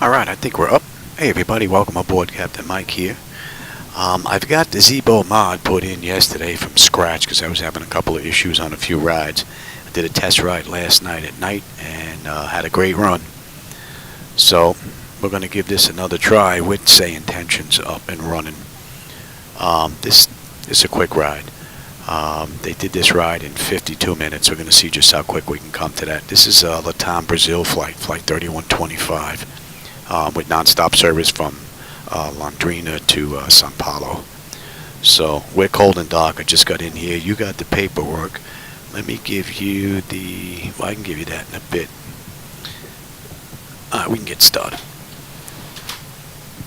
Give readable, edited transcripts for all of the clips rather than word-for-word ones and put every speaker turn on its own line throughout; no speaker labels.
Alright, I think we're up. Hey everybody, welcome aboard. Captain Mike here. I've got the Zibo mod put in yesterday from scratch because I was having a couple of issues on a few rides. I did a test ride last night at night and had a great run. So we're going to give this another try with SayIntentions up and running. This is a quick ride. They did this ride in 52 minutes. We're going to see just how quick we can come to that. This is Latam Brasil Flight, Flight 3125. With nonstop service from Londrina to Sao Paulo. So we're cold and dark. I just got in here. You got the paperwork. Let me give you the... Well, I can give you that in a bit. We can get started.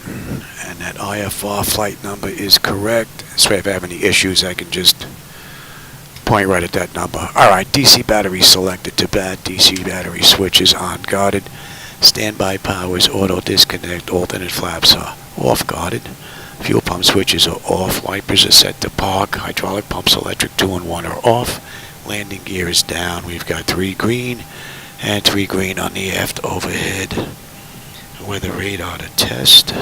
And that IFR flight number is correct. So if I have any issues, I can just point right at that number. Alright, DC battery selected to bad. DC battery switch is on guarded. Standby power is auto disconnect. Alternate flaps are off guarded. Fuel pump switches are off. Wipers are set to park. Hydraulic pumps, electric 2 and 1 are off. Landing gear is down. We've got 3 green and 3 green on the aft overhead. Weather radar to test.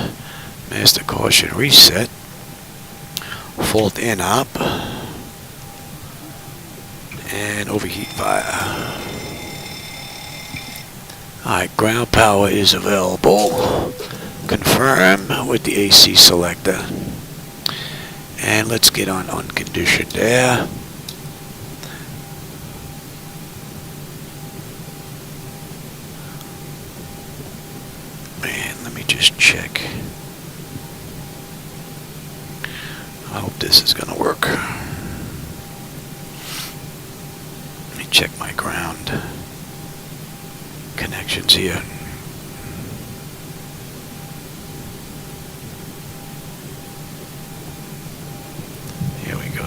Master caution reset. Fault in op. And overheat fire. Alright, ground power is available. Confirm with the AC selector. And let's get on unconditioned air. Man, let me just check. I hope this is going to work. Let me check my ground connections here. Here we go.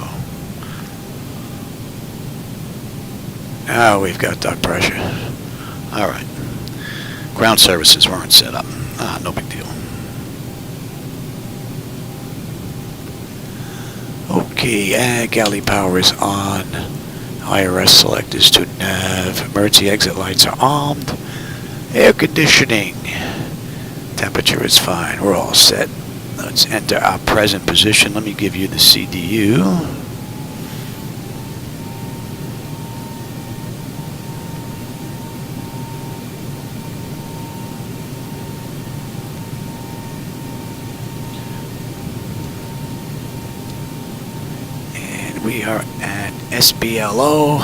Now we've got duct pressure. Alright. Ground services weren't set up. No big deal. Okay, and galley power is on. IRS selectors to nav. Emergency exit lights are armed. Air conditioning. Temperature is fine. We're all set. Let's enter our present position. Let me give you the CDU. And we are at SBLO.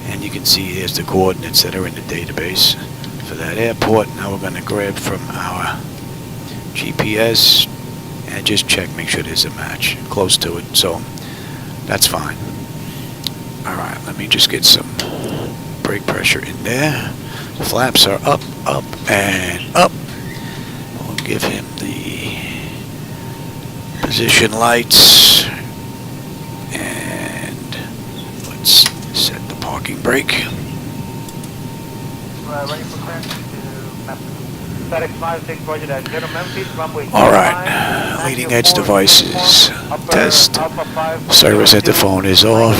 And you can see here's the coordinates that are in the database for that airport. Now we're going to grab from our GPS and just check, make sure there's a match close to it. So that's fine. Alright, let me just get some brake pressure in there. The flaps are up, up, and up. We'll give him the position lights, and let's set the parking brake.
Ready for clearance to FedEx 56, roger that. General Memphis, runway.
Alright, leading edge devices. Test. Service at the phone is off.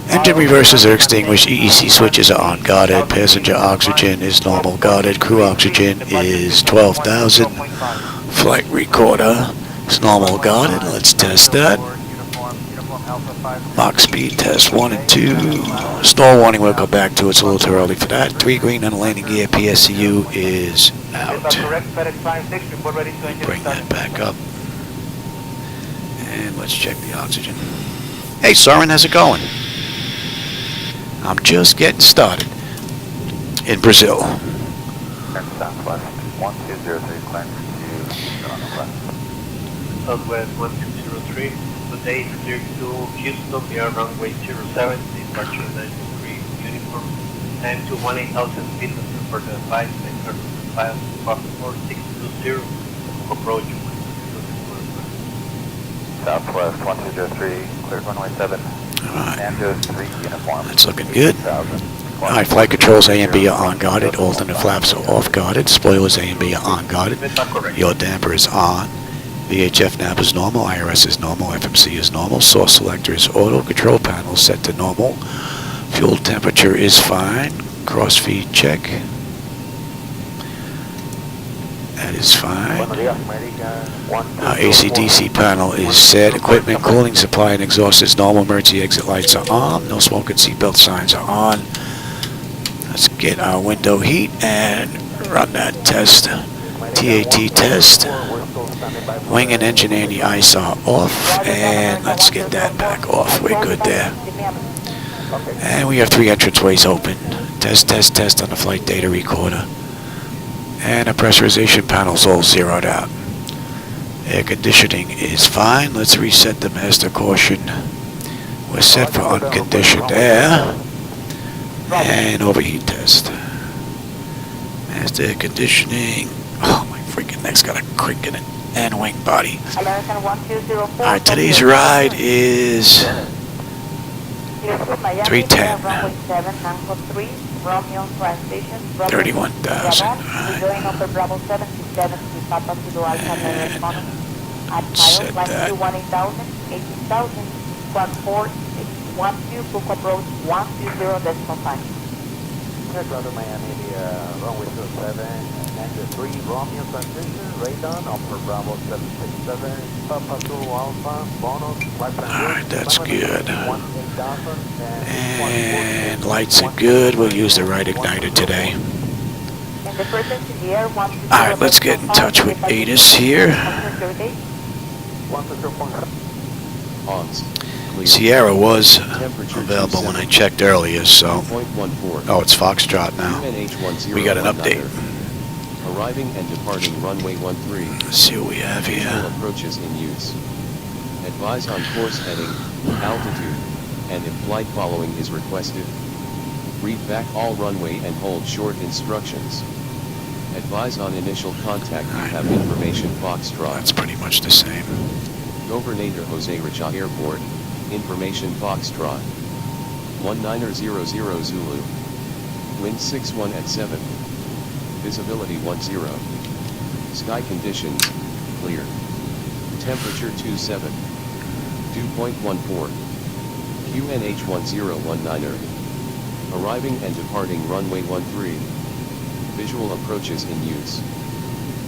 Engine reversers are extinguished. EEC switches are on guarded. Passenger oxygen is normal guarded. Crew oxygen is 12,000. Flight recorder is normal guarded. Let's test that. Mach speed test 1 and 2. Stall warning we'll go back to. It's a little too early for that. 3 green on the landing gear. PSCU is out. Bring that back up. And let's check the oxygen. Hey Soren, how's it going? I'm just getting started in Brazil.
Southwest 1203, clearance to on the left.
Southwest 1203. Today, clear to Houston, near runway 07, departure 93, uniform, and to 18,000 feet for the 5 sector 4620, approach.
Southwest 1203, cleared runway 7, and 3 uniform.
That's looking good. Alright, flight controls A and B are on guarded, alternate flaps are off guarded, spoilers A and B are on guarded, yaw damper is on. VHF nav is normal, IRS is normal, FMC is normal, source selector is auto, control panel set to normal, fuel temperature is fine, Cross feed check. That is fine. AC/DC panel is set. Equipment, cooling, supply, and exhaust is normal. Emergency exit lights are on. No smoke and seatbelt signs are on. Let's get our window heat and run that test. TAT test. Wing and engine anti-ice are off, and let's get that back off. We're good there. And we have 3 entranceways open. Test on the flight data recorder. And our pressurization panel's all zeroed out. Air conditioning is fine. Let's reset the master caution. We're set for unconditioned air. And overheat test. Master air conditioning. Oh, my freaking neck's got a crick in it. And wing body. Alright, today's ride is 310. 31,000. Alright. And set that.
Brother Miami, runway 27, and 3, Romeo transition, radon, upper Bravo 767, Papa 2 Alpha, bonus,
Alright, that's good. And lights are good. We'll use the right igniter today. Alright, let's get in touch with ATIS here. Sierra was available when I checked earlier, so... Oh, it's Foxtrot now. We got an update.
Arriving and departing runway 13.
Let's see what we have here.
Approaches in use. Advise on course heading, altitude, and if flight following is requested. Read back all runway and hold short instructions. Advise on initial contact. You have information Foxtrot.
That's pretty much the same.
Governor Jose Richa Airport. Information Foxtrot. 1900 Zulu. Wind 61 at 7. Visibility 10. Sky conditions, clear. Temperature 27. 2.14. QNH 1019. Arriving and departing runway 13. Visual approaches in use.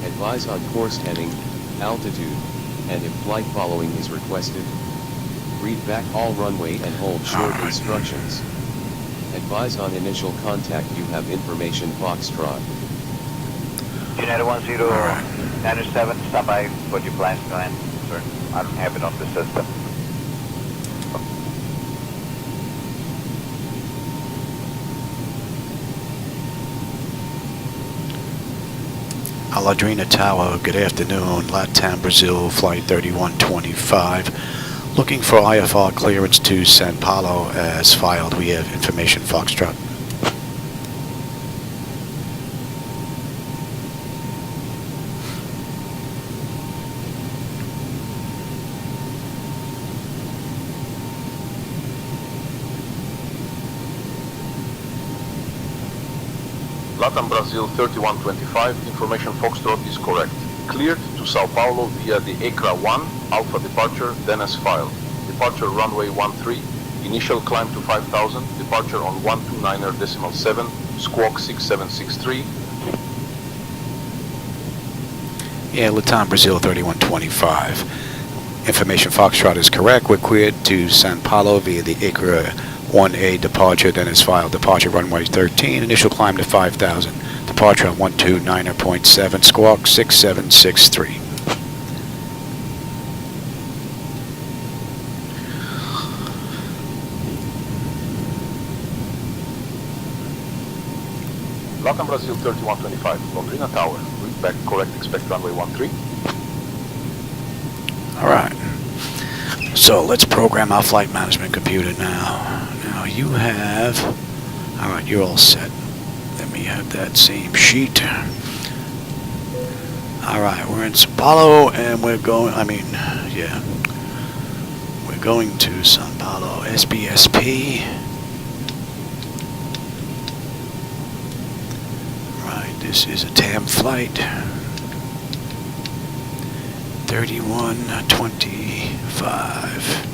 Advise on course heading, altitude, and if flight following is requested. Read back all runway and hold short instructions. Advise on initial contact. You have information Foxtrot.
United 1097, stop by what your plans to land, sir. I don't have it on the system.
Londrina Tower, good afternoon. Latam Brasil Flight 3125. Looking for IFR clearance to Sao Paulo as filed. We have information Foxtrot.
Latam Brasil 3125, information Foxtrot is correct. Cleared to Sao Paulo via the ACRA 1, Alpha departure, then as filed. Departure runway 13, initial climb to 5,000, departure on 129.7, squawk 6763.
Yeah, Latam Brasil 3125. Information Foxtrot is correct. We're cleared to Sao Paulo via the ACRA 1A departure, then is filed. Departure runway 13, initial climb to 5,000. Departure on 129.7, squawk 6763.
Latam Brasil 3125, Londrina Tower. Read back correct, expect runway 13.
Alright. So let's program our flight management computer now. Now you have... Alright, you're all set. Let me have that same sheet. Alright, we're in Sao Paulo and we're going... We're going to Sao Paulo SBSP. Right, this is a TAM flight. 3125.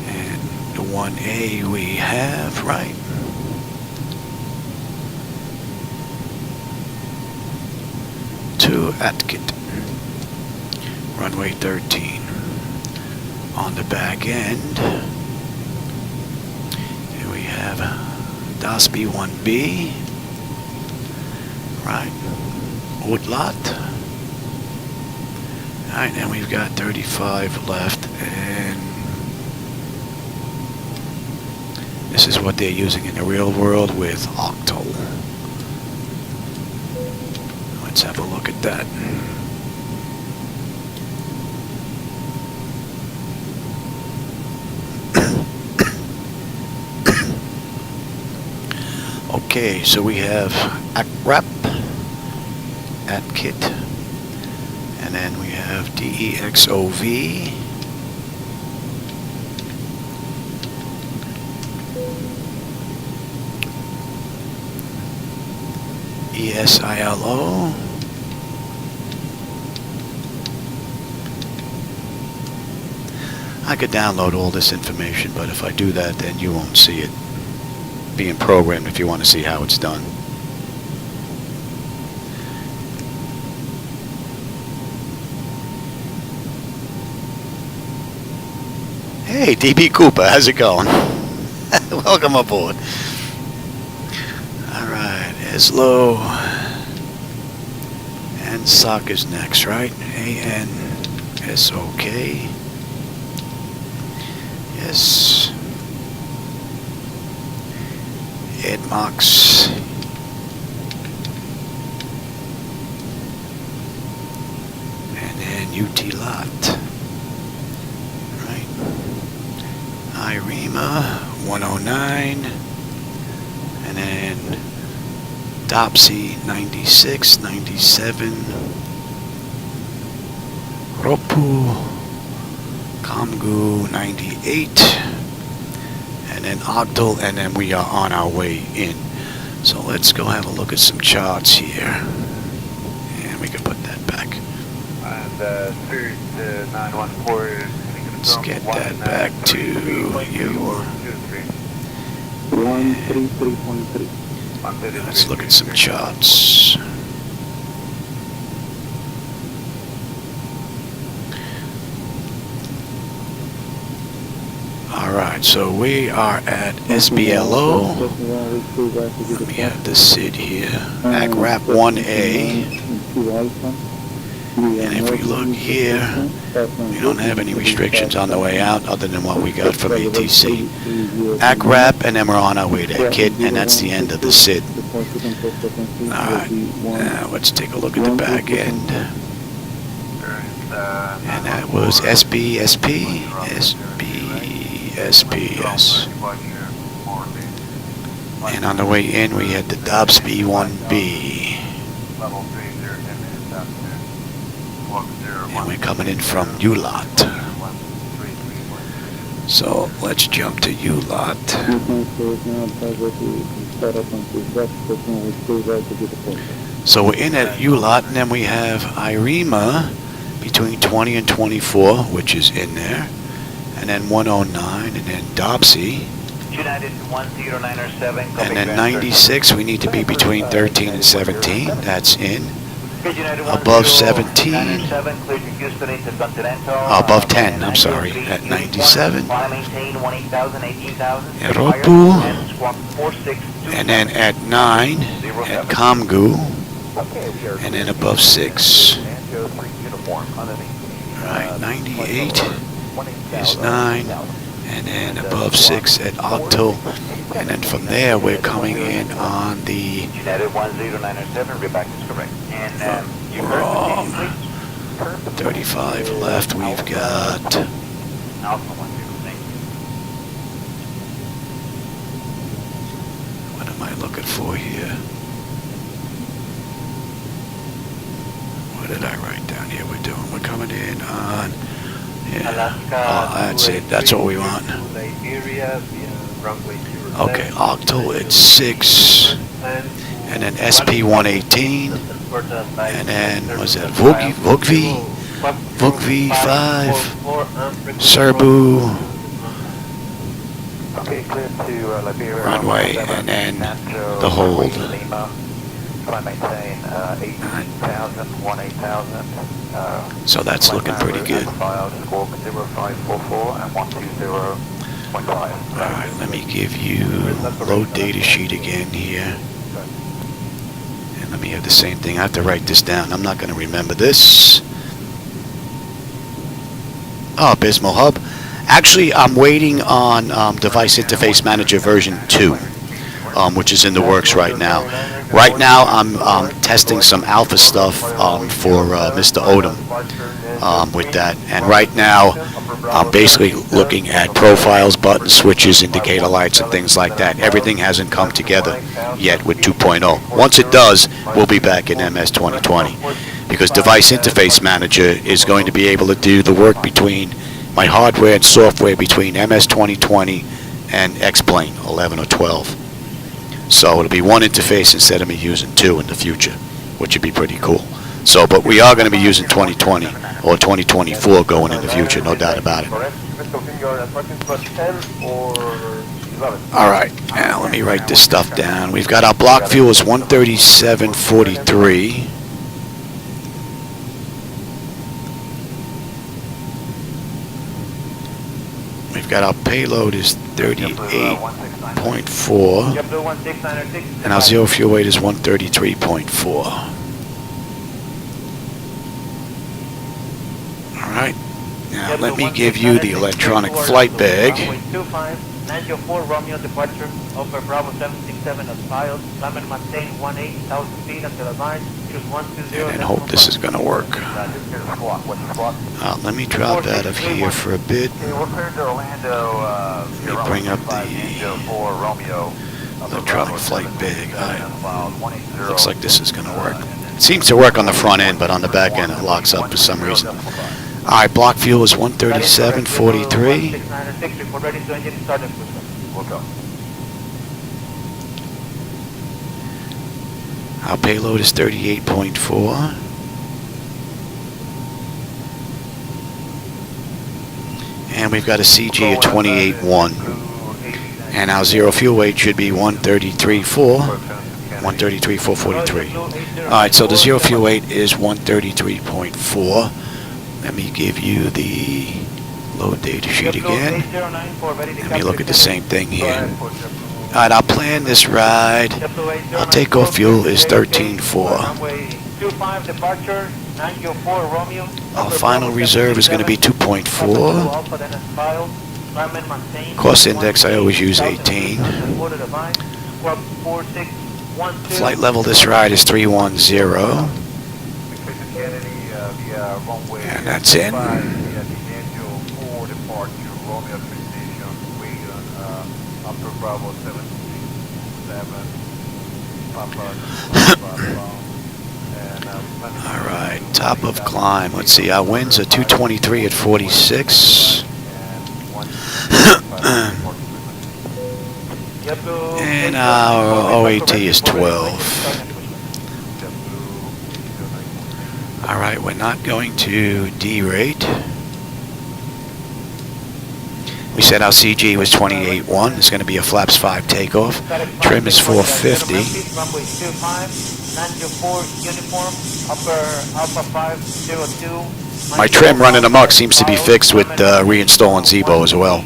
And 1A we have, right? To AKTIT. Runway 13. On the back end, here we have DASB 1B, right, OGTAL. Alright, and we've got 35 left, and this is what they're using in the real world with OGTAL. Let's have a look at that. Okay, so we have AKTIT, and then we have DEXOV, ESILO, I could download all this information, but if I do that, then you won't see it being programmed if you want to see how it's done. Hey, DB Cooper, how's it going? Welcome aboard. Alright, SLO and SOC is next, right? ANSOK. Yes. EDMOX. And then UTLOT. Right. IREMA 109. And then DOPSI 96, 97. ROPU. COMGU 98. And then OGTAL, and then we are on our way in. So let's go have a look at some charts here. And we can put that back.
And Spirit 914.
Let's get that back to you.
133.3.
Let's look at some charts. Alright, so we are at SBLO. Let me have the SID here. ACRAP 1A. And if we look here, we don't have any restrictions on the way out other than what we got from ATC. ACRAP, and then we're on our way to KIT, and that's the end of the SID. Alright, now let's take a look at the back end. And that was SBSP, SBSPS. And on the way in, we had the DOPSB 1B. And we're coming in from ULOT. So let's jump to ULOT. So we're in at ULOT, and then we have IREMA between 20 and 24, which is in there. And then 109, and then DOPSI. And then 96, we need to be between 13 and 17. That's in. Above 17. Above 10, I'm sorry. At 97. Ropu. And then at 9, at COMGU. And then above 6. Right, 98 is 9. And then above 6 at OGTAL. And then from there, we're coming in on the
United 1097, readback is correct. And you heard
wrong.
the please.
35 left. We've got
Alpha 10, thank you.
what am I looking for here? What did I write down here? We're coming in on. Yeah. Oh, that's it. That's what we want. Okay, OGTAL at 6, and then SP 118, and then was that VUGV 5, Serbu,
Okay, clear to Liberia.
runway, and then the hold.
Lima. Try to maintain 18,000, 18,000.
So that's looking pretty good.
Filed squawk 0544 and 120.5.
Alright, let me give you load data sheet again here. And let me have the same thing. I have to write this down. I'm not going to remember this. Oh, Abysmal Hub. Actually, I'm waiting on Device Interface Manager version 2, which is in the works right now. Right now, I'm testing some alpha stuff for Mr. Odom with that. And right now, I'm basically looking at profiles, buttons, switches, indicator lights, and things like that. Everything hasn't come together yet with 2.0. Once it does, we'll be back in MS 2020. Because Device Interface Manager is going to be able to do the work between my hardware and software between MS 2020 and X-Plane 11 or 12. So it'll be one interface instead of me using two in the future, which would be pretty cool. So, but we are going to be using 2020 or 2024 going in the future, no doubt about it. Alright, now let me write this stuff down. We've got our block fuel is 137.43. We've got our payload is 38.4, and our zero fuel weight is 133.4. Alright, now let me give you the electronic flight bag.
904 Romeo departure over Bravo 767 as filed. Climb and maintain 18,000 feet until advised. Choose 120.
And hope this is going to work. Let me drop out of here for a bit. Let me bring up the electronic flight bag. Looks like this is going to work. It seems to work on the front end, but on the back end it locks up for some reason. Alright, block fuel is 137.43. Our payload is 38.4. And we've got a CG of 28.1. And our zero fuel weight should be 133.4. 133.443. Alright, so the zero fuel weight is 133.4. Let me give you the load data sheet again. Let me look at the same thing here. Alright, I'll plan this ride. Our takeoff fuel is 13.4. Our final reserve is going to be 2.4. Cost index, I always use 18. Flight level this ride is 310. And that's it. Alright, top of climb. Let's see, our winds are 223 at 46. And our OAT is 12. Alright, we're not going to derate. We said our CG was 28.1. It's going to be a flaps 5 takeoff. Trim is 450. My trim running amok seems to be fixed with reinstalling Zibo as well.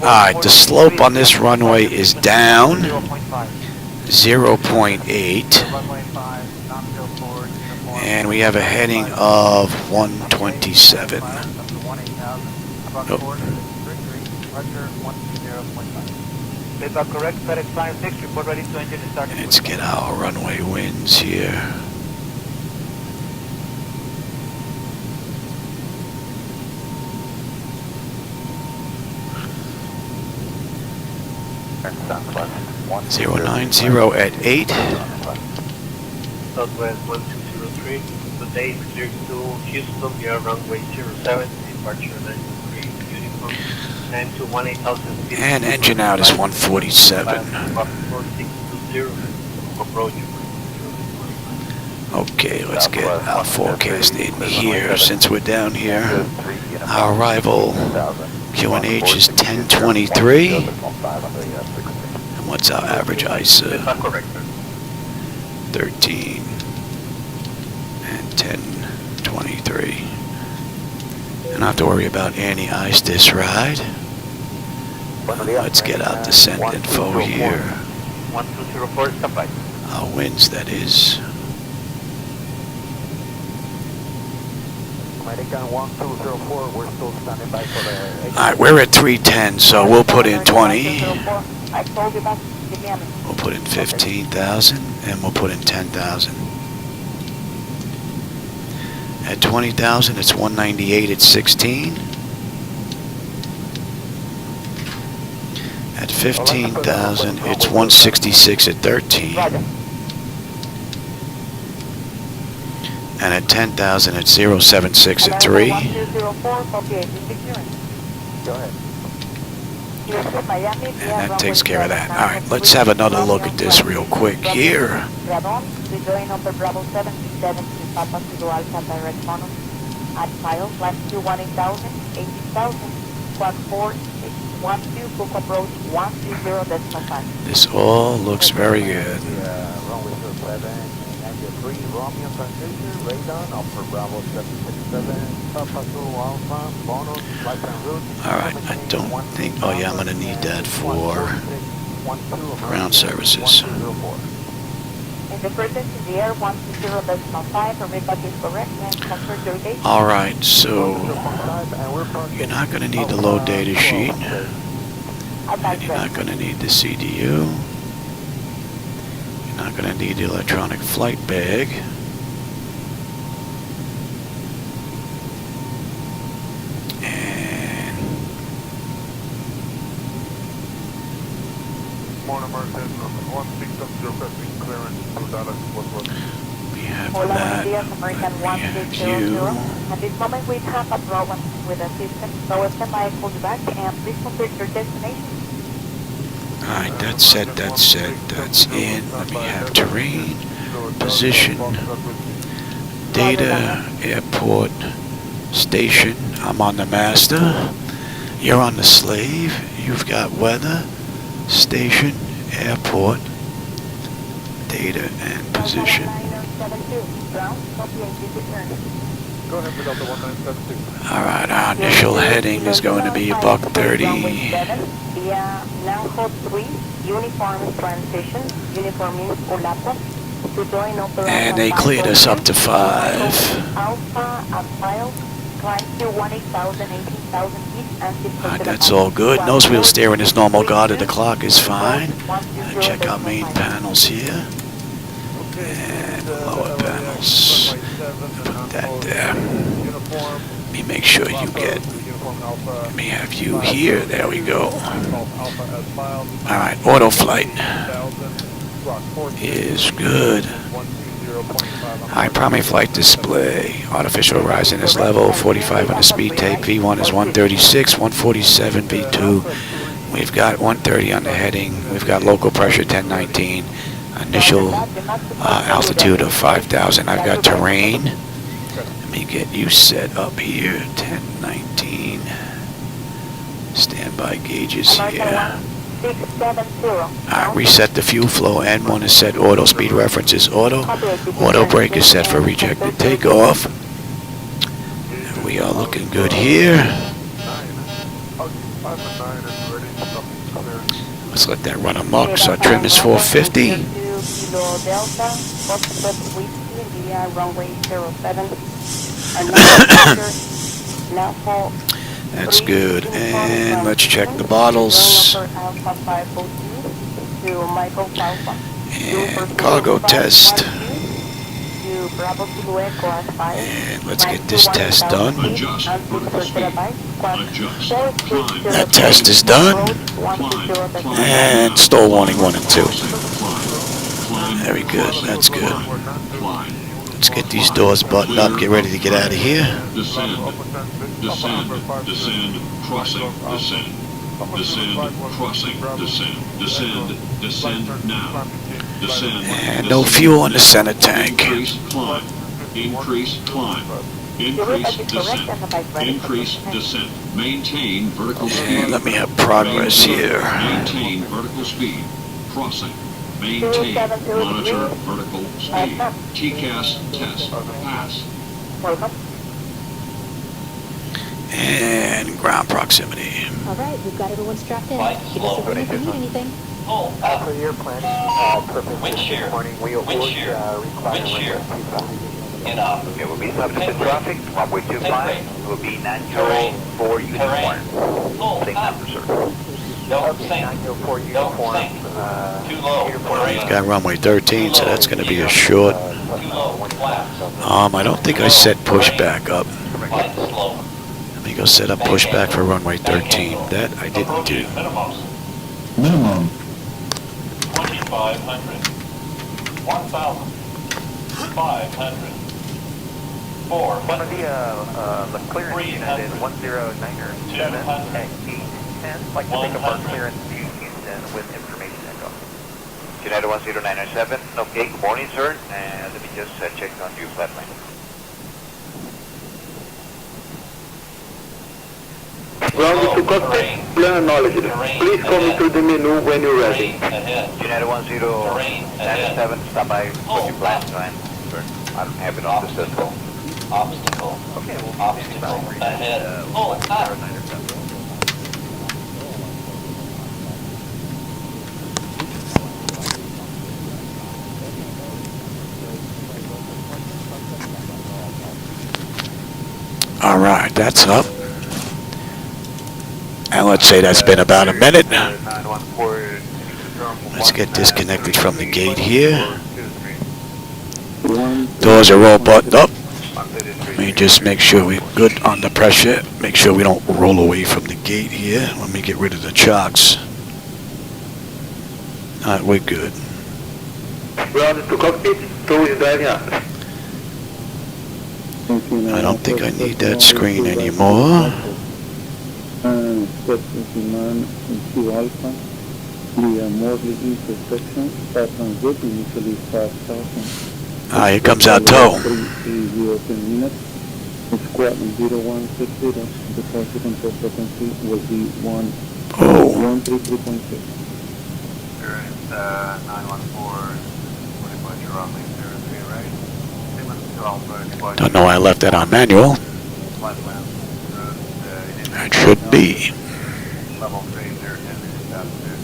Alright, the slope on this runway is down 0.8. And we have a heading of 127. Oh. Let's get our runway winds here. Zero 90 at 8.
Southwest 1203. Today clear to Houston via runway 07. Departure 93. Uniform. And to 18,000 feet.
And engine out is 147. Okay, let's get our forecast in here since we're down here. Our arrival QNH is 1023. And what's our average ISA?
Yes, that's correct, sir.
13 and 1023. And not have to worry about any ice this ride. Let's get out descent info here.
1204, stop by.
Our winds, that is.
American 1204, we're still standing by for the...
Alright, we're at 310, so we'll put in 20.
I told you about the damage.
We'll put in 15,000, and we'll put in 10,000. At 20,000, it's 198 at 16. At 15,000, it's 166 at 13. And at 10,000, it's 076 at 3.
1204, copy 86
Go ahead.
Miami,
And that takes care of that. Alright, let's have another look at this real quick here.
Radon, rejoin over Bravo 77 to Papa Kilo Alpha direct mono. At file, flight Q18,000, 80,000, squad 4, 612, book approach 120.5.
This all looks very good.
Runway 07, 93, Romeo transmission, radon, upper Bravo 767, Papa Kilo Alpha, bonus, flight en route.
Alright, I don't think, oh yeah, I'm going to need that for ground services.
In the present in the air, 120.5, permit back is correct, and confirm your date.
Alright, so you're not going to need the load data sheet, and you're not going to need the CDU, you're not going to need the electronic flight bag, and
Morning, Martin. 1670 clearance to Dallas.
we have
Hola, buenos
that,
días, American
we have
1600.
you.
At this moment, we have a problem with the system, so if somebody calls you back, and please complete your destination.
Alright, that's set, that's in. Let me have terrain, position, data, airport, station. I'm on the master. You're on the slave. You've got weather, station, airport, data, and position.
1972, ground, copy 86 turn.
Go ahead for Delta 1976.
Alright, our initial heading is going to be buck 30.
Via Lanho 3, uniform transition, uniform means Ulapo, to join operation.
And they cleared us up to 5.
Alpha at file, climb to 18,000, 18,000 feet, and
Alright, that's all good. Nose wheel steering is normal guard at the clock is fine. Check our main panels here. And lower panels. Put that there. Let me make sure you get, let me have you here. There we go. Alright, auto flight is good. High primary flight display. Artificial horizon is level. 45 on the speed tape. V1 is 136, 147 V2. We've got 130 on the heading. We've got local pressure 1019. Initial altitude of 5,000. I've got terrain. Let me get you set up here. 1019. Standby gauges here.
670.
Reset the fuel flow. N1 is set auto. Speed reference is auto. Auto brake is set for rejected takeoff. And we are looking good here. Let's let that run amok. So our trim is 450.
Kilo Delta, Foxtrot Whiskey via runway 07.
That's good. And let's check the bottles. And cargo test. And let's get this test done. That test is done. And stall warning 1 and 2. Very good. That's good. Let's get these doors buttoned up. Get ready to get out of here.
Descend, crossing, descend. Descend, crossing, descend. Descend now. Descend.
And no fuel in the center tank.
Increase climb. Increase descent. Increase descent. Maintain vertical speed.
Let me have progress here.
Maintain vertical speed. Crossing. Maintain. Monitor vertical speed. TCAS test. Pass.
Welcome.
And ground proximity.
All right, we've got everyone strapped in. Give us a ring if you need anything.
For your planning purposes this morning, we would require
It will be subject to traffic. Runway 25 will be 904 uniform. Same number, sir.
Okay, 904 uniform.
Too low.
Got runway 13, so that's going to be a short. I don't think I set pushback up. Let me go set up pushback for runway 13. That I didn't do.
Minimum.
2,500. 1,500. 4.
One of the clearance United 109er7 at 810. Like to pick up our clearance to Houston with information echo.
United 10907. Okay, good morning, sir. And let me just check on your flight line.
Ground to cockpit, plan acknowledged. Please come into the menu when you're ready.
United 1097, stand by for your plan time. Sir, I don't have it on the system. Obstacle.
Okay, we'll be
Obstacle ahead. Oh, it's not.
1097.
All right, that's up. And let's say that's been about a minute. Let's get disconnected from the gate here. Doors are all buttoned up. Let me just make sure we're good under pressure. Make sure we don't roll away from the gate here. Let me get rid of the chocks. All right, we're good.
Ground to cockpit, tow is driving up.
I don't think I need that screen anymore. Ah, here comes our tow. Oh.
914,
Don't know why I left that on manual. That should be.
Level 3, 010, altitude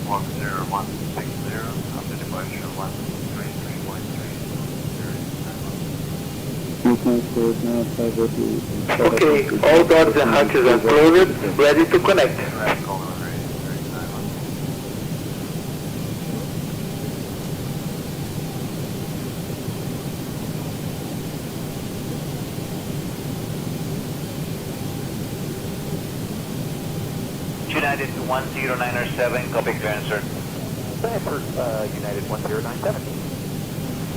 10160, up to departure 133.3.
Okay, all doors and hatches are closed, ready to connect.
United 10907, copy clearance, sir.
For United 1097.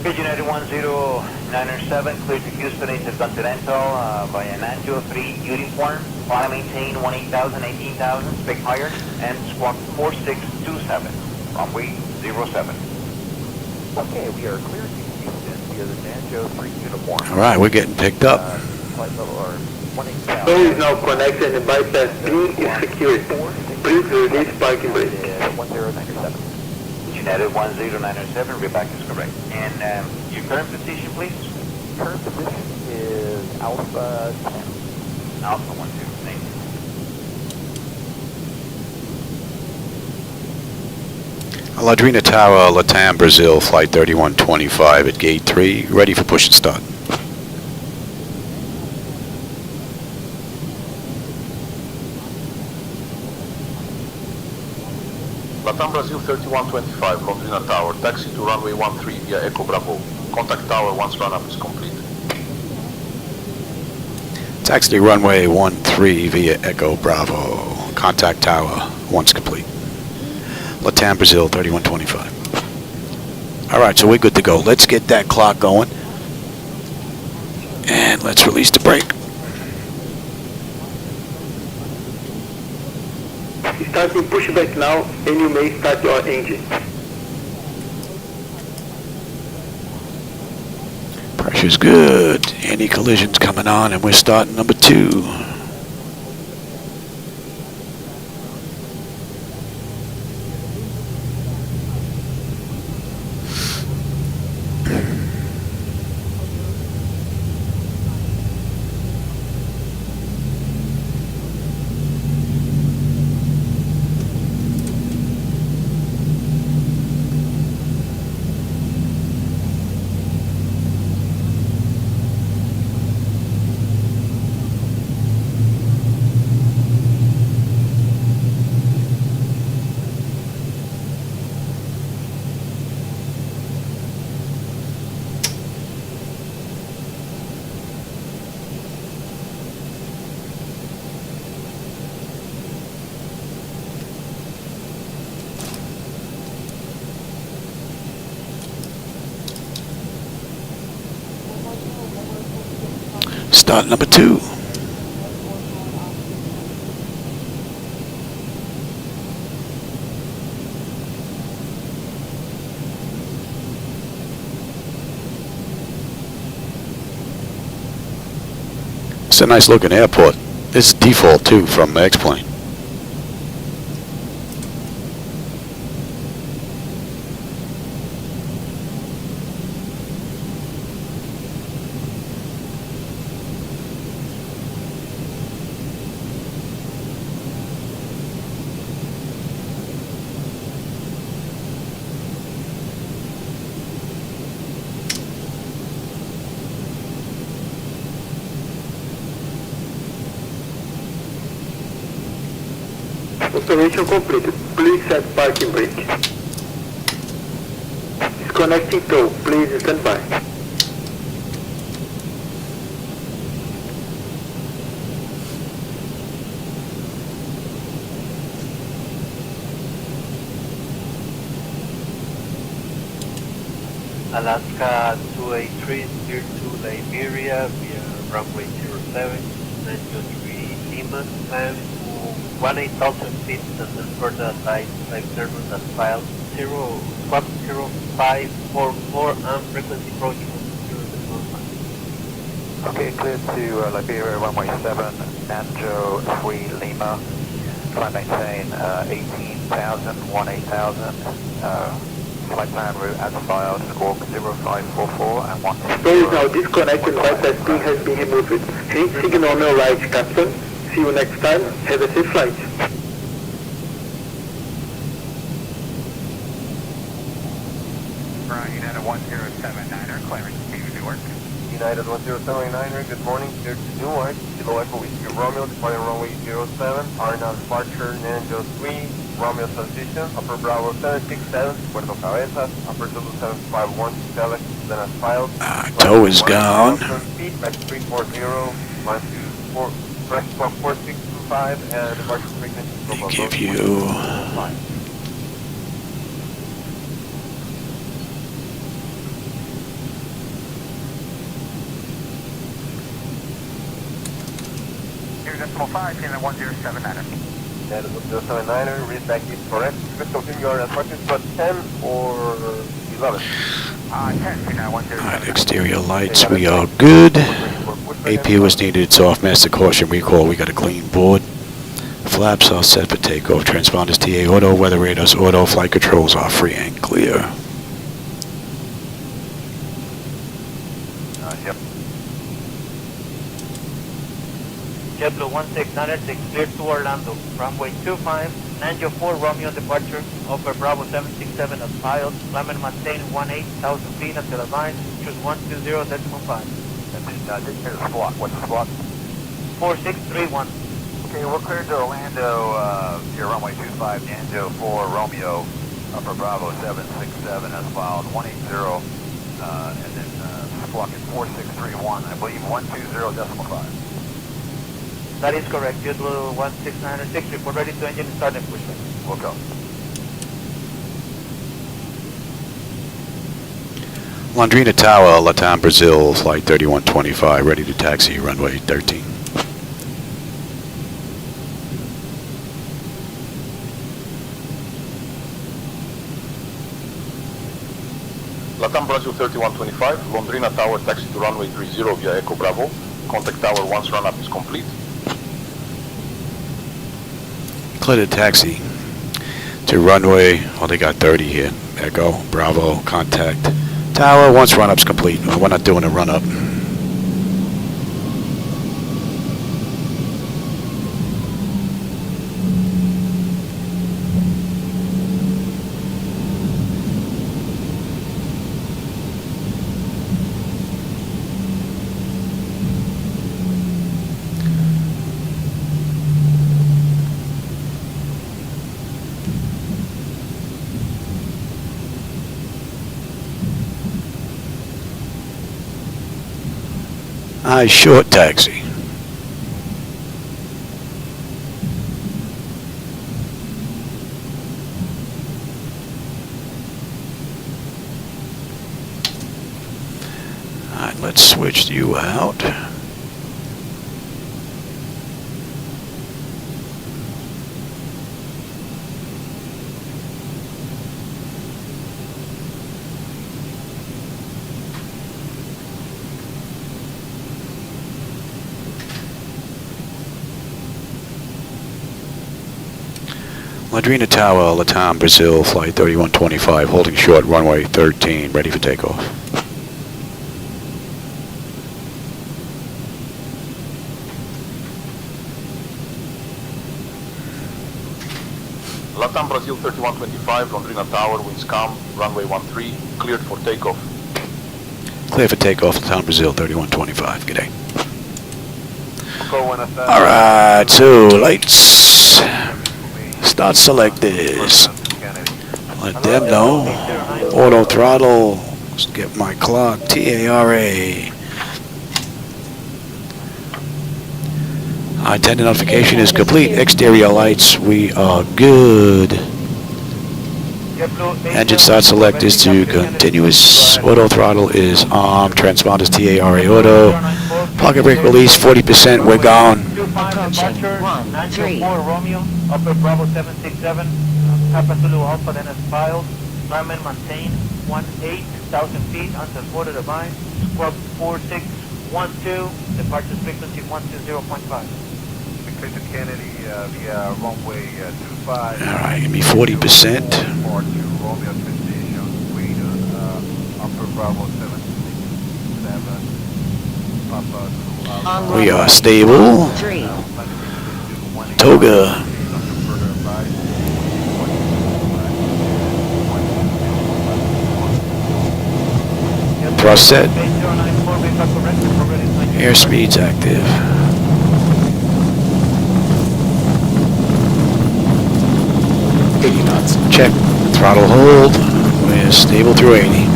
Okay, United 10907, clear to Houston Intercontinental via 903 uniform. Fly maintain 18,000, 18,000, speak higher, and squawk 4627, runway 07.
Okay, we are clear to Houston via the Nanjo 3 uniform.
All right, we're getting picked up.
Flight level or 18,000.
Tow is now connected and bypass B is secured. Please release parking brake.
1097.
United 10907, read back is correct. And your current position, please?
Current position is Alpha 10.
Alpha 12, thank you.
Londrina Tower, Latam Brasil Flight 3125 at gate 3, ready for push and start.
Latam Brasil 3125, Londrina Tower, taxi to runway 13 via Echo Bravo. Contact tower once run-up is complete.
Taxi to runway 13 via Echo Bravo. Contact tower once complete. Latam Brasil 3125. All right, so we're good to go. Let's get that clock going. And let's release the brake.
Starting pushback now, and you may start your engine.
Pressure is good. Anti-collision's coming on, and we're starting number 2. Start number 2. It's a nice looking airport. This is default too from X-Plane.
Operation completed. Please set parking brake. Disconnecting tow. Please stand by.
Alaska 283, clear to Liberia via runway 07, 923 Lima, climb to 18,000 feet and then further live service at file 0544 and frequency approaching 0.5.
Okay, clear to Liberia runway 7, Nanjo 3 Lima, climb maintain 18,000, 18,000, flight plan route as filed, squawk 0544 and 1.
Tow is now disconnected. Bypass P has been removed. Change signal no right, Captain. See you next time. Have a safe flight.
United 1079er, clearance to Newark.
United 1079er, good morning, clear to Newark, Kilo Echo Whiskey Romeo, departing runway 07, RNAV departure, Nanjo 3, Romeo transition, Upper Bravo 767, Puerto Cabezas, Upper Zulu 751, Select, then as filed.
Tow is gone.
Speed, back 340, line to 4625, and departure frequency.
They give you...
Decimal 5, United 1079er.
United 1079er, read back is correct. Please confirm you are at parking spot 10 or 11.
10, United 1079er.
Alright, exterior lights, we are good. AP was needed, it's off, master caution recall, we got a clean board. Flaps are set for takeoff, transponders TA auto, weather radars auto, flight controls are free and clear.
Yep.
JetBlue 1696, cleared to Orlando, runway 25, Nanjo 4 Romeo departure, over Bravo 767 as filed, climb and maintain 18,000 feet until advised, choose 120.5.
And then here's the squawk. What's the squawk?
4631.
Okay, we're cleared to Orlando, your runway 25, Nanjo 4 Romeo, Upper Bravo 767 as filed, 180, and then squawk is 4631, I believe 120.5.
That is correct. JetBlue 1696, report ready to engine start and push back.
We'll go.
Londrina Tower, Latam Brasil Flight 3125, ready to taxi runway 13.
Latam Brasil 3125, Londrina Tower, taxi to runway 30 via Echo Bravo. Contact tower once run-up is complete.
Clear the taxi to runway, oh, they got 30 here. Echo, Bravo, contact tower once run-up's complete. We're not doing a run-up. Short taxi. Alright, let's switch you out. Londrina Tower, Latam Brasil Flight 3125, holding short, runway 13, ready for takeoff.
Latam Brasil 3125, Londrina Tower, winds calm, runway 13, cleared for takeoff.
Clear for takeoff, Latam Brasil 3125. Good day.
Buenas tardes.
Alright, so lights. Start selectors. Let them know. Auto throttle. Let's get my clock. TARA. Attendant notification is complete. Exterior lights. We are good. Engine start select is to continuous. Auto throttle is on. Transponders TARA auto. Pocket brake release 40%. We're gone.
Departure 904 Romeo, Upper Bravo 767, Papa Zulu Alpha, then as filed. Lineman maintain 18,000 feet until quarter to mile. Squawk 4612, departure frequency 120.5.
Clear to Kennedy via runway 25.
Alright, give me 40%.
Or to Romeo transition, wait on Upper Bravo 767, Papa Zulu Alpha.
We are stable. Toga. Thrust set. Airspeed's active. Check. Throttle hold. We're stable through 80.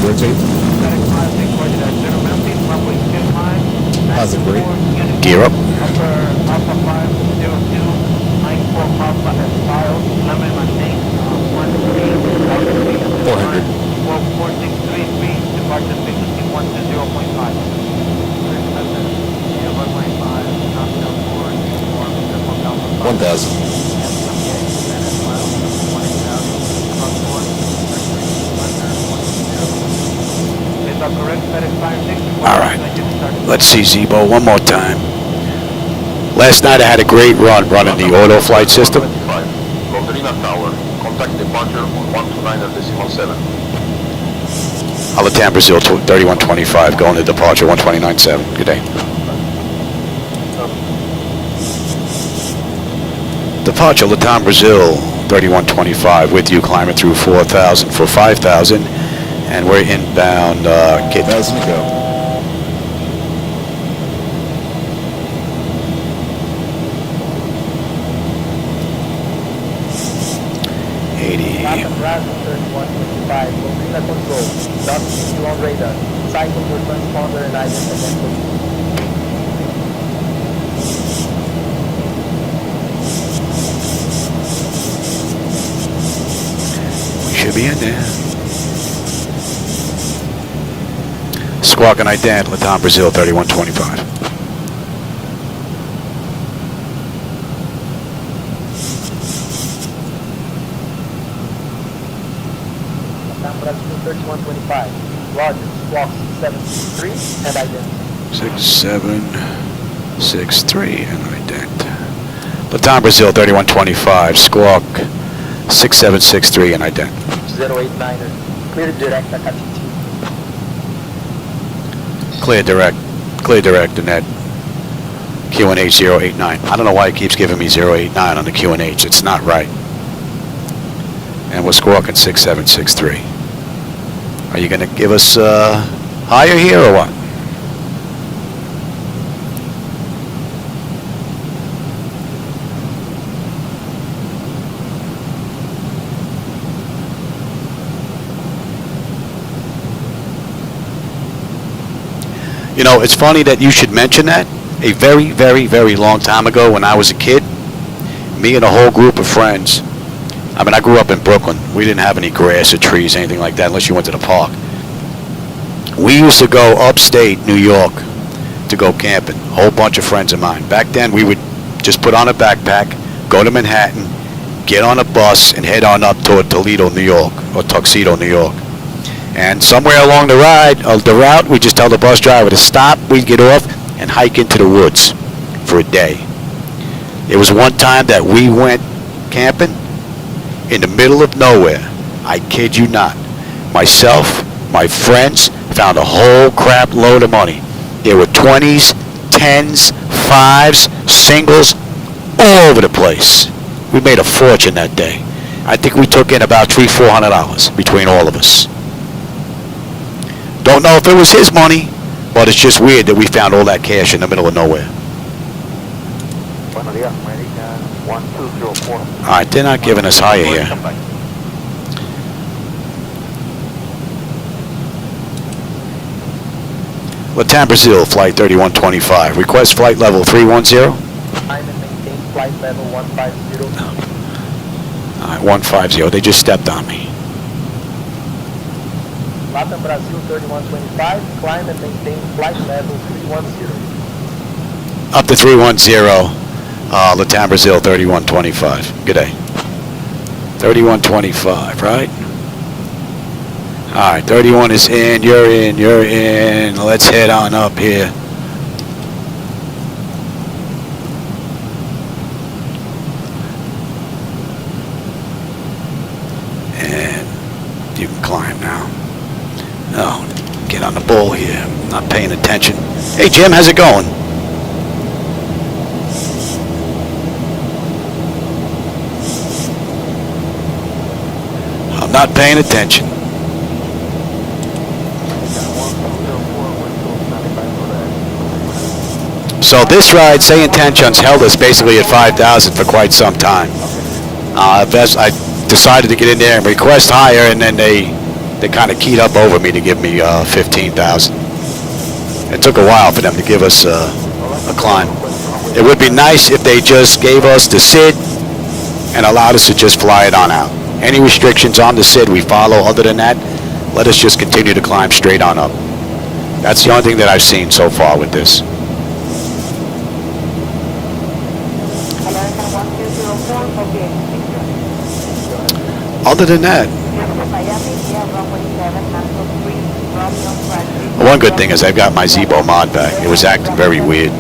Rotate. Positive brake.
Gear up.
400.
Departure frequency 120.5.
1,000.
Alright. Let's see, Zibo, one more time. Last night I had a great run running the auto flight system.
Londrina Tower, contact departure on 129.7.
Latam Brasil 3125, going to departure 129.7. Good day. Departure Latam Brazil 3125, with you climbing through 4,000 for 5,000, and we're inbound KIT.
1,000 to go.
Latam Brasil 3125, Londrina control. Dot 50 on radar. Cycle your transponder and identity.
Should be in there. Squawk and ident, Latam Brazil 3125.
Latam Brasil 3125. Roger, squawk 6763 and identity.
6763 and ident. Latam Brazil 3125, squawk 6763 and ident.
089er, clear direct AKTIT.
Clear direct, and that QNH 089. I don't know why it keeps giving me 089 on the QNH. It's not right. And we're squawking 6763. Are you going to give us higher here or what? You know, it's funny that you should mention that. A very, very, very long time ago when I was a kid, me and a whole group of friends, I mean, I grew up in Brooklyn. We didn't have any grass or trees, anything like that, unless you went to the park. We used to go upstate New York to go camping, a whole bunch of friends of mine. Back then, we would just put on a backpack, go to Manhattan, get on a bus, and head on up toward Toledo, New York, or Tuxedo, New York. And somewhere along the route, we just tell the bus driver to stop, we'd get off, and hike into the woods for a day. It was one time that we went camping in the middle of nowhere. I kid you not. Myself, my friends, found a whole crap load of money. There were 20s, 10s, 5s, singles, all over the place. We made a fortune that day. I think we took in about $300-400 between all of us. Don't know if it was his money, but it's just weird that we found all that cash in the middle of nowhere.
Buenos días, American 1204.
All right, they're not giving us higher here. Latam Brasil Flight 3125. Request flight level 310.
Time and maintain flight level 150.
All right, 150. They just stepped on me.
Latam Brasil 3125, climb and maintain flight level 310.
Up to 310, Latam Brazil 3125. Good day. 3125, right? All right, 31 is in, you're in. Let's head on up here. And you can climb now. Oh, get on the ball here. Not paying attention. Hey, Jim, how's it going? I'm not paying attention. So this ride, SayIntentions, held us basically at 5,000 for quite some time. I decided to get in there and request higher, and then they kind of keyed up over me to give me 15,000. It took a while for them to give us a climb. It would be nice if they just gave us the SID and allowed us to just fly it on out. Any restrictions on the SID we follow. Other than that, let us just continue to climb straight on up. That's the only thing that I've seen so far with this. Other than that, one good thing is I've got my Zibo mod back. It was acting very weird,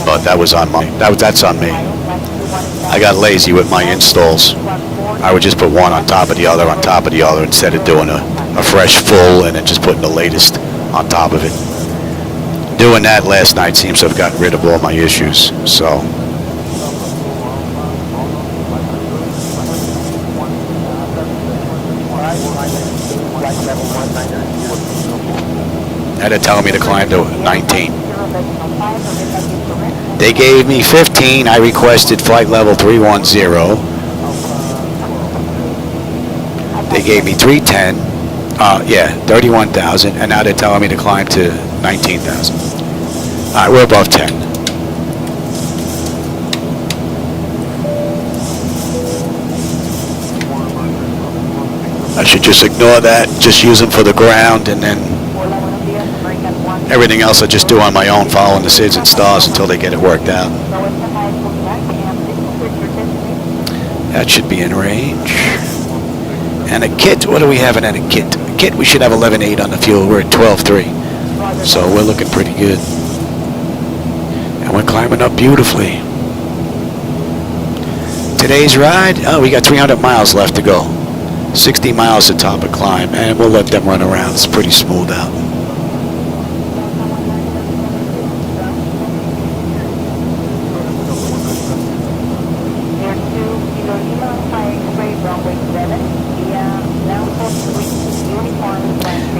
but that's on me. I got lazy with my installs. I would just put one on top of the other instead of doing a fresh full and then just putting the latest on top of it. Doing that last night seems to have gotten rid of all my issues. So. Now they're telling me to climb to 19. They gave me 15. I requested flight level 310. They gave me 310. 31,000. And now they're telling me to climb to 19,000. All right, we're above 10. I should just ignore that, just use them for the ground, and then everything else I just do on my own, following the SIDs and stars until they get it worked out. That should be in range. And a kit, what do we have in a kit? A kit, we should have 11.8 on the fuel. We're at 12.3. So we're looking pretty good. And we're climbing up beautifully. Today's ride, we got 300 miles left to go. 60 miles to top of climb, and we'll let them run around. It's pretty smooth out.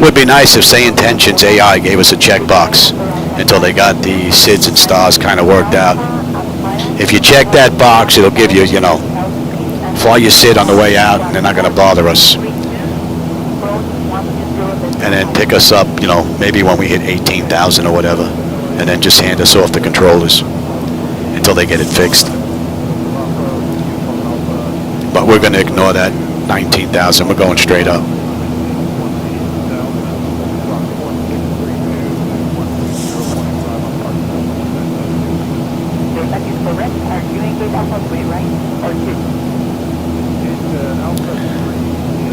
Would be nice if SayIntentions AI gave us a checkbox until they got the SIDS and stars kind of worked out. If you check that box, it'll give you, fly your SID on the way out, and they're not going to bother us. And then pick us up, maybe when we hit 18,000 or whatever, and then just hand us off the controllers until they get it fixed. But we're going to ignore that 19,000. We're going straight up.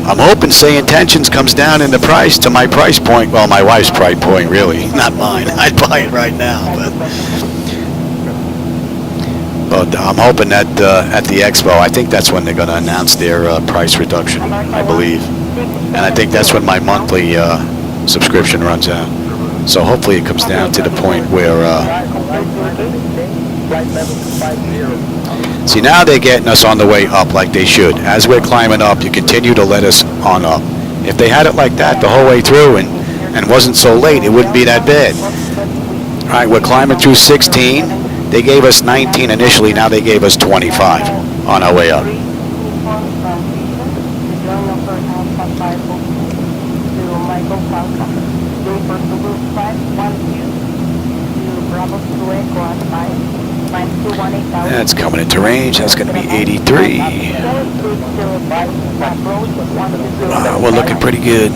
I'm hoping SayIntentions comes down in the price to my price point. Well, my wife's price point, really, not mine. I'd buy it right now, but I'm hoping that at the expo, I think that's when they're going to announce their price reduction, I believe. And I think that's when my monthly subscription runs out. So hopefully it comes down to the point where... See, now they're getting us on the way up like they should. As we're climbing up, you continue to let us on up. If they had it like that the whole way through and wasn't so late, it wouldn't be that bad. All right, we're climbing through 16. They gave us 19 initially. Now they gave us 25 on our way up. That's coming into range. That's going to be 83. We're looking pretty good.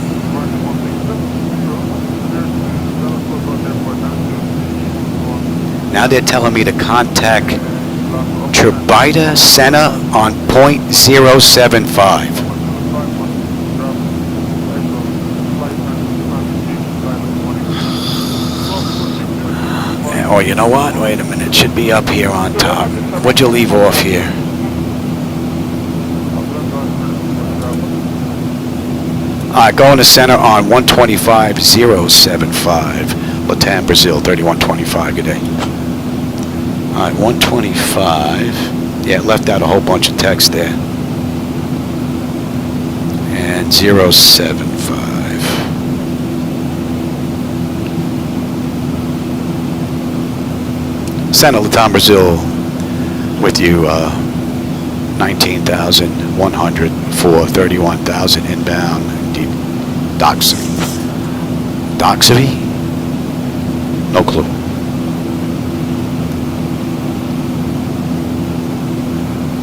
Now they're telling me to contact Turbida Center on .075. Oh, you know what? Wait a minute. It should be up here on top. What'd you leave off here? All right, going to center on 125.075. Latam Brasil 3125. Good day. All right, 125. Yeah, it left out a whole bunch of text there. And 075. Center Latam Brasil with you, 19,100 for 31,000 inbound. Doxavy? No clue.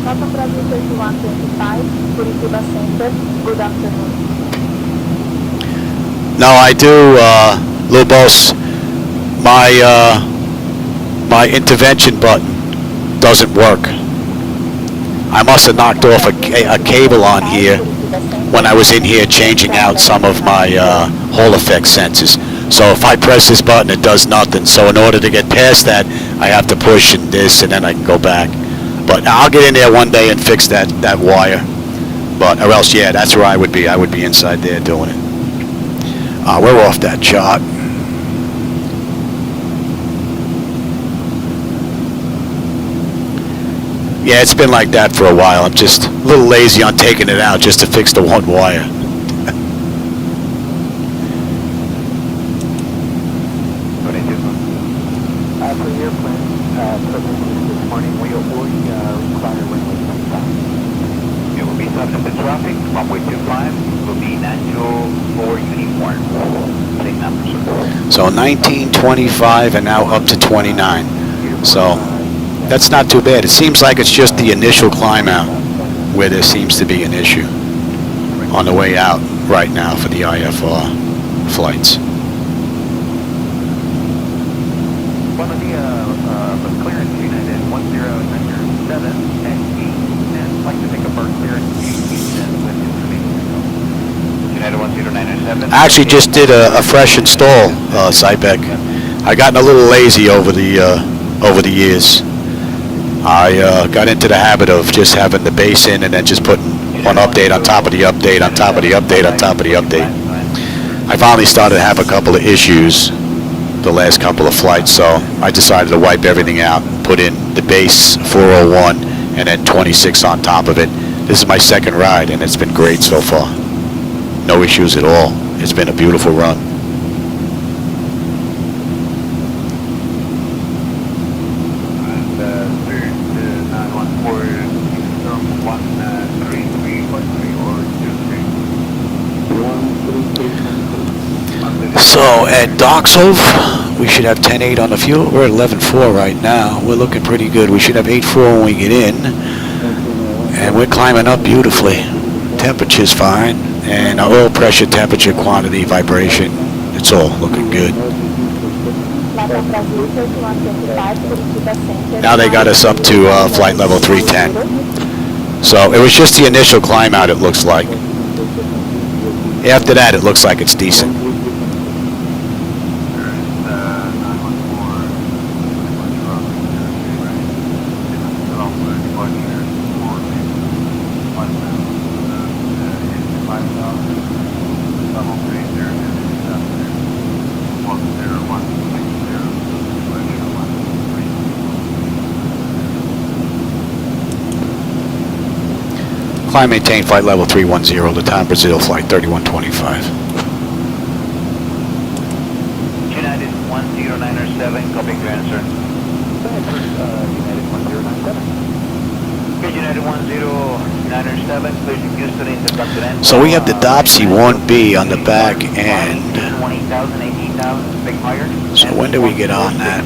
Latam Brasil 3125, Curitiba Center, good afternoon.
No, I do, Lubos, my intervention button doesn't work. I must have knocked off a cable on here when I was in here changing out some of my Hall effect sensors. So if I press this button, it does nothing. So in order to get past that, I have to push this, and then I can go back. But I'll get in there one day and fix that wire. But or else, yeah, that's where I would be. I would be inside there doing it. We're off that chart. Yeah, it's been like that for a while. I'm just a little lazy on taking it out just to fix the one wire.
For your plan, purposes this morning, we require runway 25.
It will be subject to traffic. Runway 25 will be natural for uniform. Same number, sir.
So 1925 and now up to 29. So that's not too bad. It seems like it's just the initial climb out where there seems to be an issue on the way out right now for the IFR flights.
Buenos días, clearance United 1097 and I'd like to pick up our clearance Houston with information.
I actually just did a fresh install, SayBeck. I gotten a little lazy over the years. I got into the habit of just having the base in and then just putting one update on top of the update on top of the update on top of the update. I finally started to have a couple of issues the last couple of flights, so I decided to wipe everything out, put in the base 401 and then 26 on top of it. This is my second ride and it's been great so far. No issues at all. It's been a beautiful run. So at Doxhove, we should have 10.8 on the fuel. We're at 11.4 right now. We're looking pretty good. We should have 8.4 when we get in. And we're climbing up beautifully. Temperature's fine. And our oil pressure, temperature, quantity, vibration, it's all looking good. Now they got us up to flight level 310. So it was just the initial climb out, it looks like. After that, it looks like it's decent. Climb maintain flight level 310, Latam Brasil Flight 3125.
United 1097, copy your answer. United 1097, clear to Houston Intercontinental.
So we have the Dopsy 1B on the back end.
20,000, 18,000, big higher.
So when do we get on that?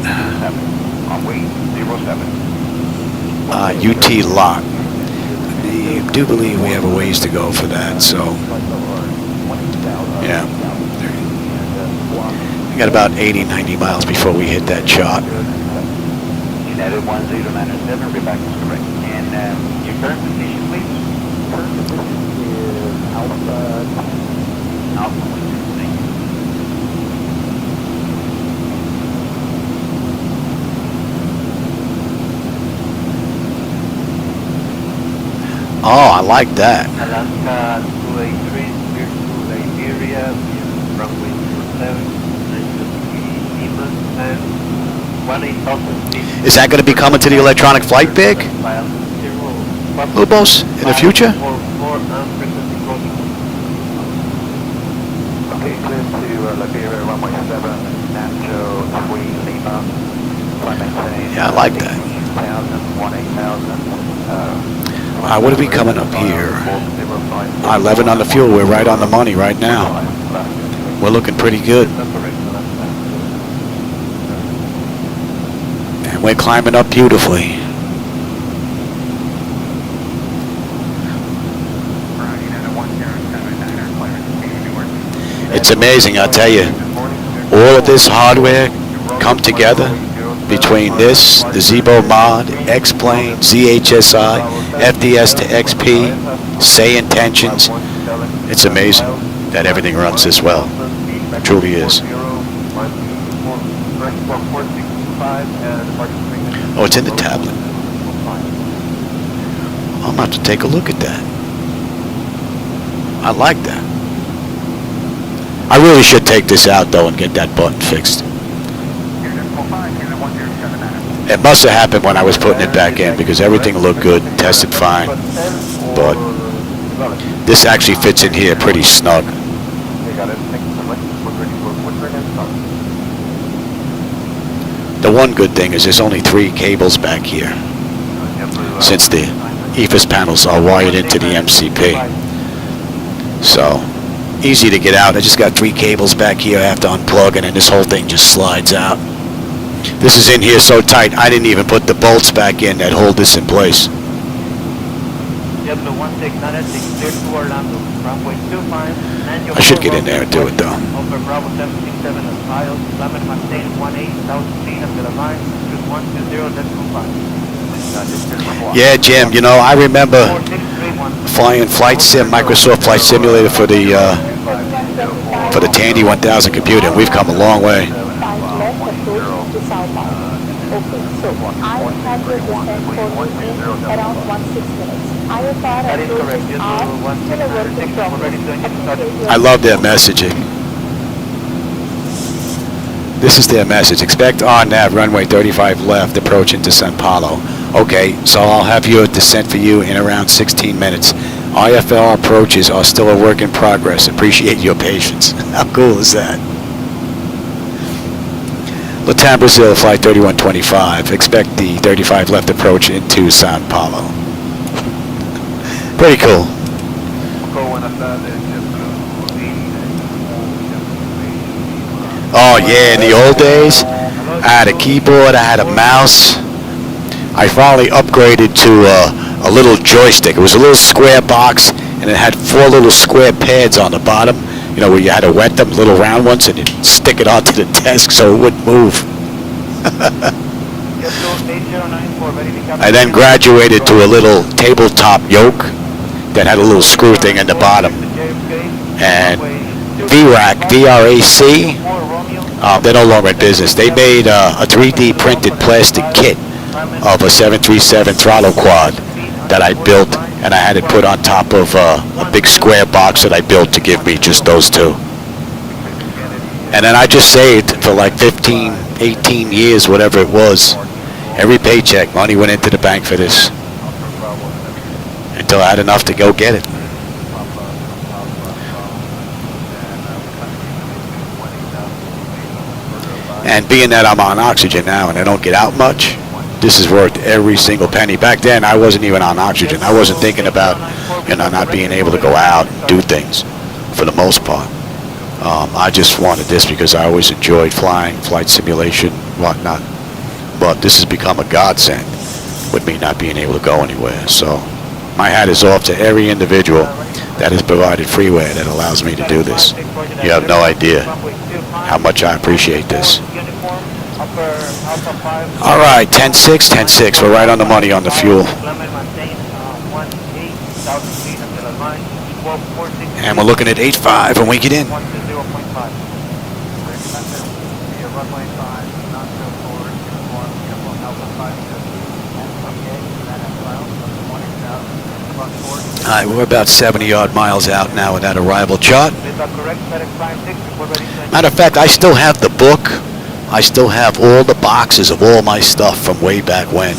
Runway 07.
UT lot. I do believe we have a ways to go for that, so yeah. We got about 80, 90 miles before we hit that shot.
United 1097, reback is correct. And your current position, please? Current position is Alpha 1.
Oh, I like that.
Alaska 283, clear to Liberia, runway 07,
Is that going to be coming to the electronic flight bag? Lubos, in the future?
Okay, clear to Liberia, runway 7, Nacho 3 Lima.
Yeah, I like that.
8,000.
What are we coming up here? 11 on the fuel. We're right on the money right now. We're looking pretty good. And we're climbing up beautifully. It's amazing, I'll tell you. All of this hardware come together between this, the Zibo mod, X-Plane, ZHSI, FDS to XP, SayIntentions. It's amazing that everything runs this well. It truly is. Oh, it's in the tablet. I'm about to take a look at that. I like that. I really should take this out though and get that button fixed. It must have happened when I was putting it back in because everything looked good and tested fine. But this actually fits in here pretty snug. The one good thing is there's only 3 cables back here, since the EFIS panels are wired into the MCP. So, easy to get out. I just got 3 cables back here I have to unplug, and then this whole thing just slides out. This is in here so tight, I didn't even put the bolts back in that hold this in place. I should get in there and do it though. Yeah, Jim, you know, I remember flying Flight Sim, Microsoft Flight Simulator for the for the Tandy 1000 computer. We've come a long way.
5 left approach to Sao Paulo. Okay, so I have your descent for you in around 16 minutes. ILS-R approaches are still a work in progress.
I love their messaging. This is their message. Expect on-nav runway 35 left approach into Sao Paulo. Okay, so I'll have your descent for you in around 16 minutes. IFL approaches are still a work in progress. Appreciate your patience. How cool is that? Latam Brasil Flight 3125. Expect the 35 left approach into Sao Paulo. Pretty cool. Oh yeah, in the old days, I had a keyboard, I had a mouse. I finally upgraded to a little joystick. It was a little square box, and it had 4 little square pads on the bottom, you know, where you had to wet them, little round ones, and you'd stick it onto the desk so it wouldn't move. I then graduated to a little tabletop yoke that had a little screw thing in the bottom. And VRAC, V-R-A-C, they're no longer in business. They made a 3D printed plastic kit of a 737 throttle quad that I built, and I had it put on top of a big square box that I built to give me just those two. And then I just saved for like 15, 18 years, whatever it was. Every paycheck, money went into the bank for this until I had enough to go get it. And being that I'm on oxygen now and I don't get out much, this is worth every single penny. Back then, I wasn't even on oxygen. I wasn't thinking about, you know, not being able to go out and do things for the most part. I just wanted this because I always enjoyed flying, flight simulation, whatnot. But this has become a godsend with me not being able to go anywhere. So my hat is off to every individual that has provided freeware that allows me to do this. You have no idea how much I appreciate this. All right, 10-6, 10-6. We're right on the money on the fuel. And we're looking at 8.5 when we get in. All right, we're about 70-odd miles out now with that arrival chart. Matter of fact, I still have the book. I still have all the boxes of all my stuff from way back when.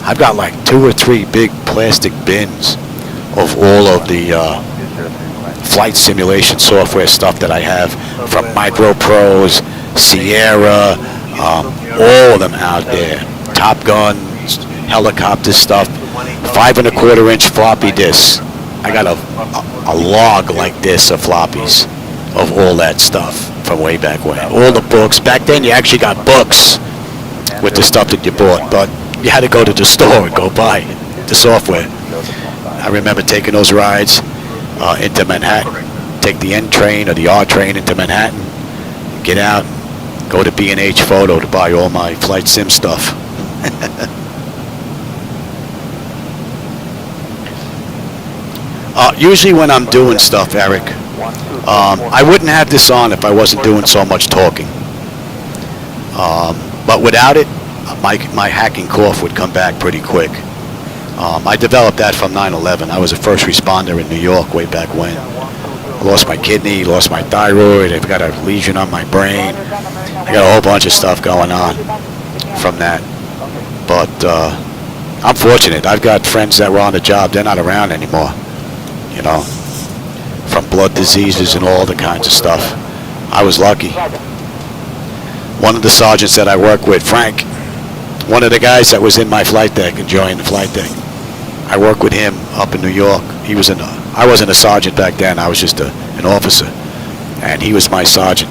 I've got like 2 or 3 big plastic bins of all of the flight simulation software stuff that I have from MicroPros, Sierra, all of them out there. Top Gun, helicopter stuff, 5 1/4 inch floppy disks. I got a log like this of floppies of all that stuff from way back when. All the books. Back then you actually got books with the stuff that you bought, but you had to go to the store and go buy the software. I remember taking those rides into Manhattan. Take the N train or the R train into Manhattan, get out, go to B&H Photo to buy all my flight sim stuff. Usually when I'm doing stuff, Eric, I wouldn't have this on if I wasn't doing so much talking. But without it, my hacking cough would come back pretty quick. I developed that from 9/11. I was a first responder in New York way back when. I lost my kidney, lost my thyroid, I've got a lesion on my brain. I got a whole bunch of stuff going on from that. But I'm fortunate. I've got friends that were on the job. They're not around anymore. You know, from blood diseases and all the kinds of stuff. I was lucky. One of the sergeants that I work with, Frank, one of the guys that was in my flight deck, enjoying the flight deck, I worked with him up in New York. He was I wasn't a sergeant back then. I was just an officer, and he was my sergeant.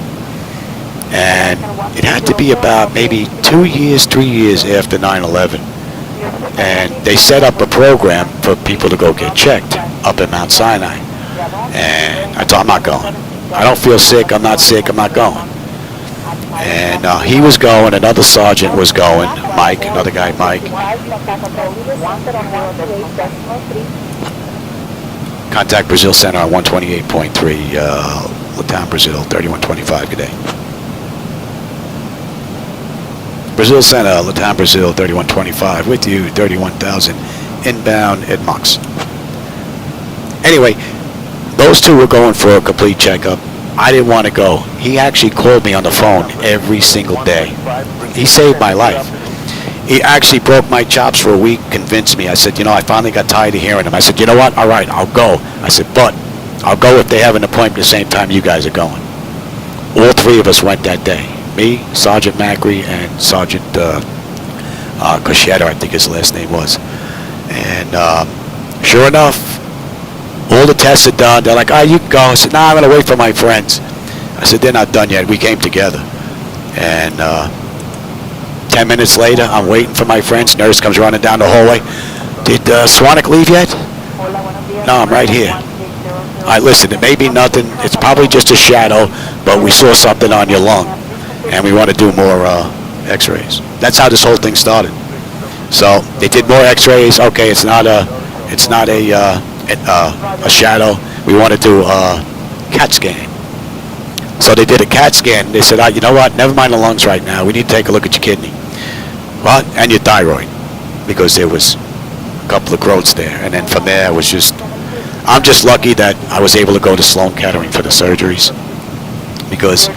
And it had to be about maybe 2 years, 3 years after 9/11. And they set up a program for people to go get checked up in Mount Sinai. And I thought, I'm not going. I don't feel sick. I'm not sick. I'm not going. And he was going. Another sergeant was going. Mike, another guy, Mike. Contact Brazil Center on 128.3, Latam Brazil 3125, good day. Brazil Center, Latam Brazil 3125, with you 31,000, inbound Edmox. Anyway, those two were going for a complete checkup. I didn't want to go. He actually called me on the phone every single day. He saved my life. He actually broke my chops for a week, convinced me. I said, you know, I finally got tired of hearing him. I said, you know what? All right, I'll go. I said, but I'll go if they have an appointment the same time you guys are going. All three of us went that day. Me, Sergeant Macri, and Sergeant Cochetta, I think his last name was. And sure enough, all the tests are done. They're like, oh, you can go. I said, no, I'm going to wait for my friends. I said, they're not done yet. We came together. And 10 minutes later, I'm waiting for my friends. Nurse comes running down the hallway. Did Swanik leave yet? No, I'm right here. All right, listen, it may be nothing. It's probably just a shadow, but we saw something on your lung, and we want to do more x-rays. That's how this whole thing started. So they did more x-rays. Okay, it's not a shadow. We want to do a CAT scan. So they did a CAT scan. They said, you know what? Never mind the lungs right now. We need to take a look at your kidney. Well, and your thyroid, because there was a couple of growths there. And then from there, it was just, I'm just lucky that I was able to go to Sloan Kettering for the surgeries. Because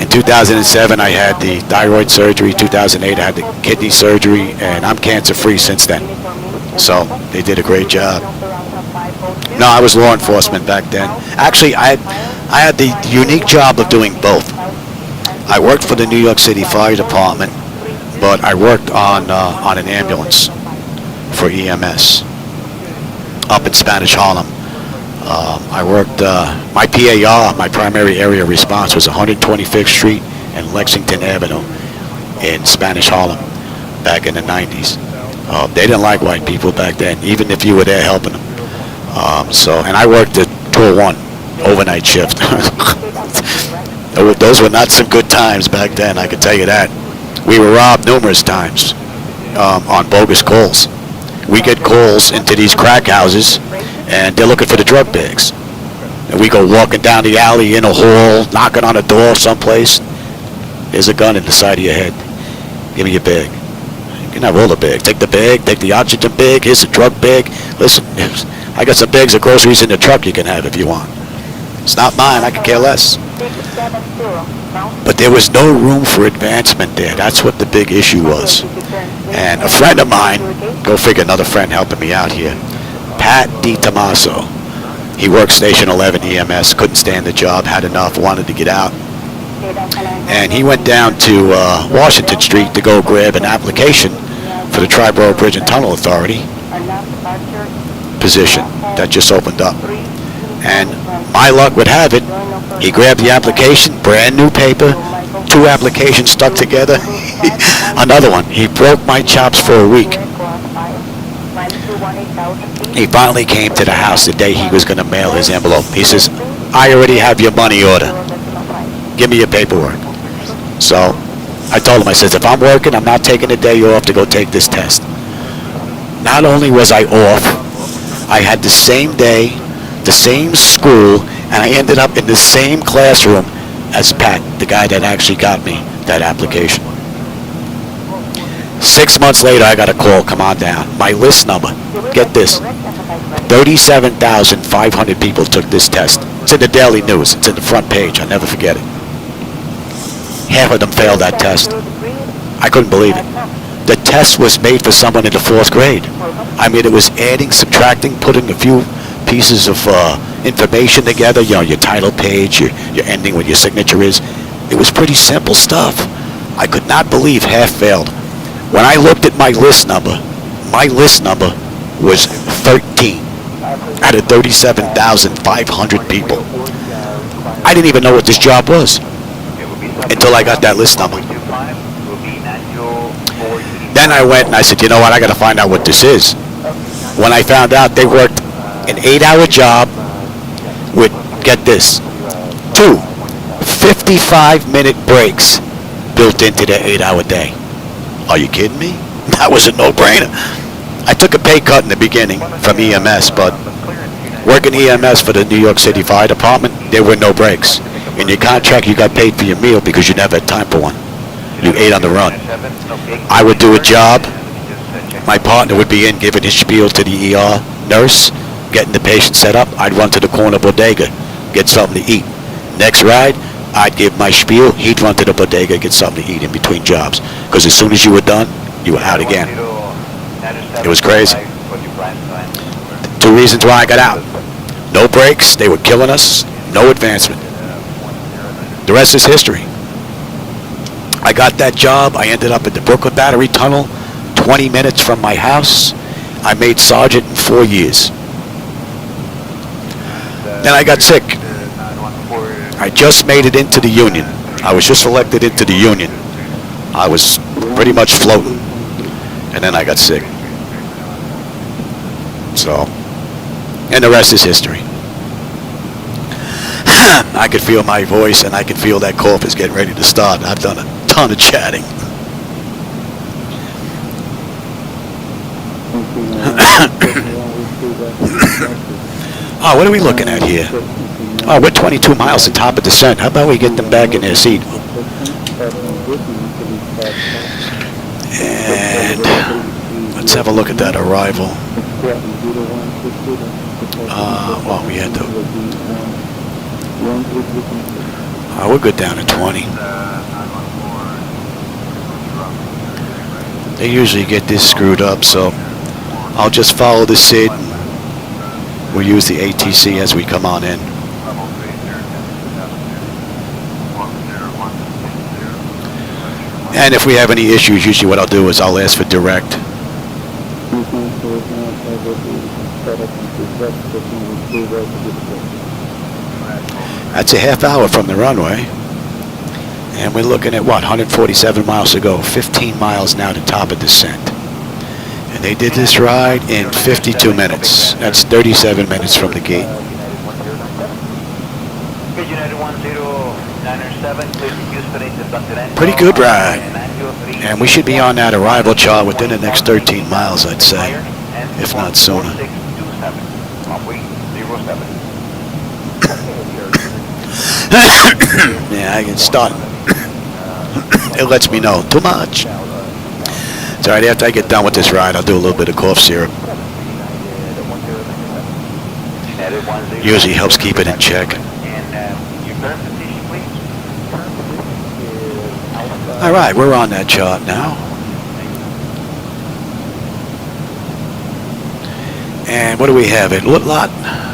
in 2007, I had the thyroid surgery. 2008, I had the kidney surgery. And I'm cancer-free since then. So they did a great job. No, I was law enforcement back then. Actually, I had the unique job of doing both. I worked for the New York City Fire Department, but I worked on an ambulance for EMS up in Spanish Harlem. I worked, my PAR, my primary area of response, was 125th Street and Lexington Avenue in Spanish Harlem back in the 90s. They didn't like white people back then, even if you were there helping them. And I worked at Tour 1, overnight shift. Those were not some good times back then, I can tell you that. We were robbed numerous times on bogus calls. We get calls into these crack houses, and they're looking for the drug bags. And we go walking down the alley in a hall, knocking on a door someplace. There's a gun in the side of your head. Give me your bag. You can have all the bags. Take the bag, take the oxygen bag, here's the drug bag. Listen, I got some bags of groceries in the truck you can have if you want. It's not mine, I could care less. But there was no room for advancement there. That's what the big issue was. And a friend of mine, go figure, another friend helping me out here, Pat DiTomaso. He worked Station 11 EMS, couldn't stand the job, had enough, wanted to get out. And he went down to Washington Street to go grab an application for the Triborough Bridge and Tunnel Authority position that just opened up. And my luck would have it, he grabbed the application, brand new paper, 2 applications stuck together. Another one. He broke my chops for a week. He finally came to the house the day he was going to mail his envelope. He says, I already have your money order. Give me your paperwork. So I told him, I says, if I'm working, I'm not taking a day off to go take this test. Not only was I off, I had the same day, the same school, and I ended up in the same classroom as Pat, the guy that actually got me that application. 6 months later, I got a call, come on down. My list number, get this, 37,500 people took this test. It's in the Daily News, it's in the front page, I'll never forget it. Half of them failed that test. I couldn't believe it. The test was made for someone in the 4th grade. I mean, it was adding, subtracting, putting a few pieces of information together, you know, your title page, your ending, what your signature is. It was pretty simple stuff. I could not believe half failed. When I looked at my list number was 13 out of 37,500 people. I didn't even know what this job was until I got that list number. Then I went and I said, you know what, I got to find out what this is. When I found out they worked an 8-hour job with, get this, 2 55-minute breaks built into their 8-hour day. Are you kidding me? That was a no-brainer. I took a pay cut in the beginning from EMS, but Working EMS for the New York City Fire Department, there were no breaks. In your contract, you got paid for your meal because you never had time for one. You ate on the run. I would do a job. My partner would be in giving his spiel to the ER nurse, getting the patient set up. I'd run to the corner bodega, get something to eat. Next ride, I'd give my spiel. He'd run to the bodega, get something to eat in between jobs. Because as soon as you were done, you were out again. It was crazy. 2 reasons why I got out. No breaks. They were killing us. No advancement. The rest is history. I got that job. I ended up at the Brooklyn Battery Tunnel, 20 minutes from my house. I made sergeant in 4 years. Then I got sick. I just made it into the Union. I was just elected into the Union. I was pretty much floating. And then I got sick. So, and the rest is history. I could feel my voice and I can feel that cough is getting ready to start. I've done a ton of chatting. Oh, what are we looking at here? Oh, we're 22 miles to top of descent. How about we get them back in their seat? And let's have a look at that arrival. Well, we had to... Oh, we're good down to 20. They usually get this screwed up, so I'll just follow the SID. We'll use the ATC as we come on in. And if we have any issues, usually what I'll do is I'll ask for direct. That's a half hour from the runway. And we're looking at what, 147 miles to go, 15 miles now to top of descent. And they did this ride in 52 minutes. That's 37 minutes from the gate. Pretty good ride. And we should be on that arrival chart within the next 13 miles, I'd say, if not sooner. Yeah, I can start. It lets me know too much. It's alright, after I get done with this ride, I'll do a little bit of cough syrup. Usually helps keep it in check. Alright, we're on that chart now. And what do we have at lot?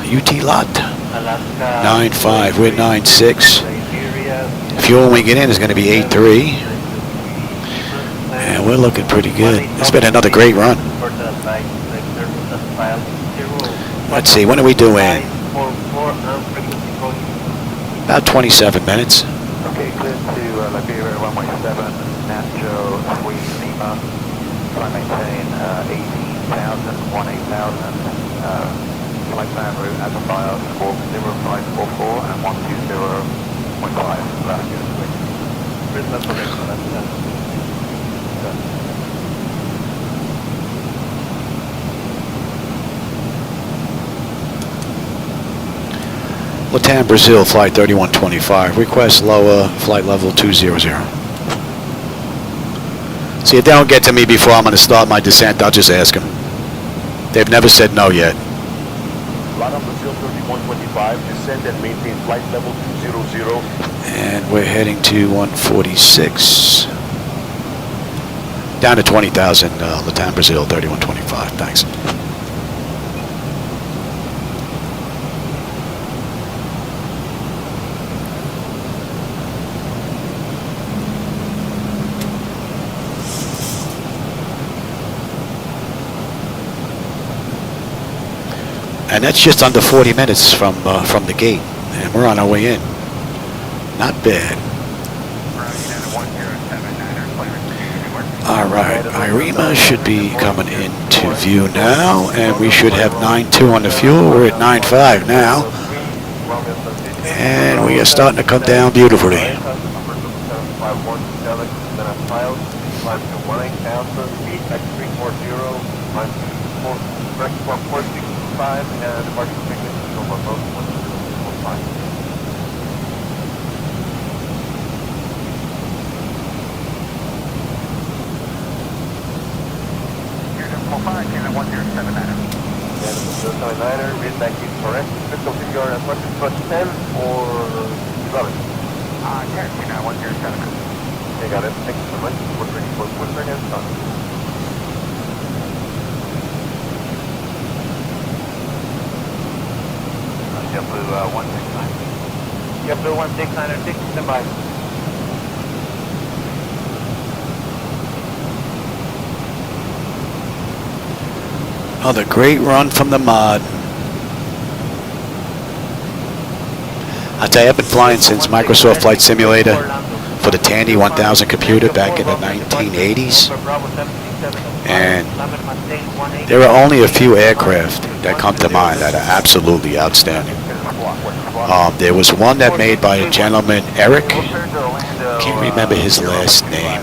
UT lot? 9.5, we're 9.6. Fuel when we get in is going to be 8.3. And we're looking pretty good. It's been another great run. Let's see, when are we doing? About 27 minutes.
Okay, clear to Liberia, runway 7, Nacho, Sweet, Lima. Try maintain 18,000, 18,000. Flight plan route as a BIOS 40544 and 120.5. Last year,
Latam Brasil Flight 3125. Request lower flight level 200. See, if they don't get to me before I'm going to start my descent, I'll just ask them. They've never said no yet.
Latam Brasil 3125, descend and maintain flight level 200.
And we're heading to 146. Down to 20,000, Latam Brasil 3125. Thanks. And that's just under 40 minutes from the gate, and we're on our way in. Not bad. All right, IREMA should be coming into view now, and we should have 9.2 on the fuel. We're at 9.5 now, and we are starting to come down beautifully.
And departure frequency for both 120.5.
Kilo 1079er.
And the 079er, read back is correct. Please confirm your approach plus 10 or 11.
10, Kilo 107.
Okay, got it. Thank you so much. We're ready for pushback and start.
JetBlue 169.
JetBlue 1696, stand by.
Another great run from the mod. I tell you, I've been flying since Microsoft Flight Simulator for the Tandy 1000 computer back in the 1980s. And there are only a few aircraft that come to mind that are absolutely outstanding. There was one that made by a gentleman, Eric. Can't remember his last name.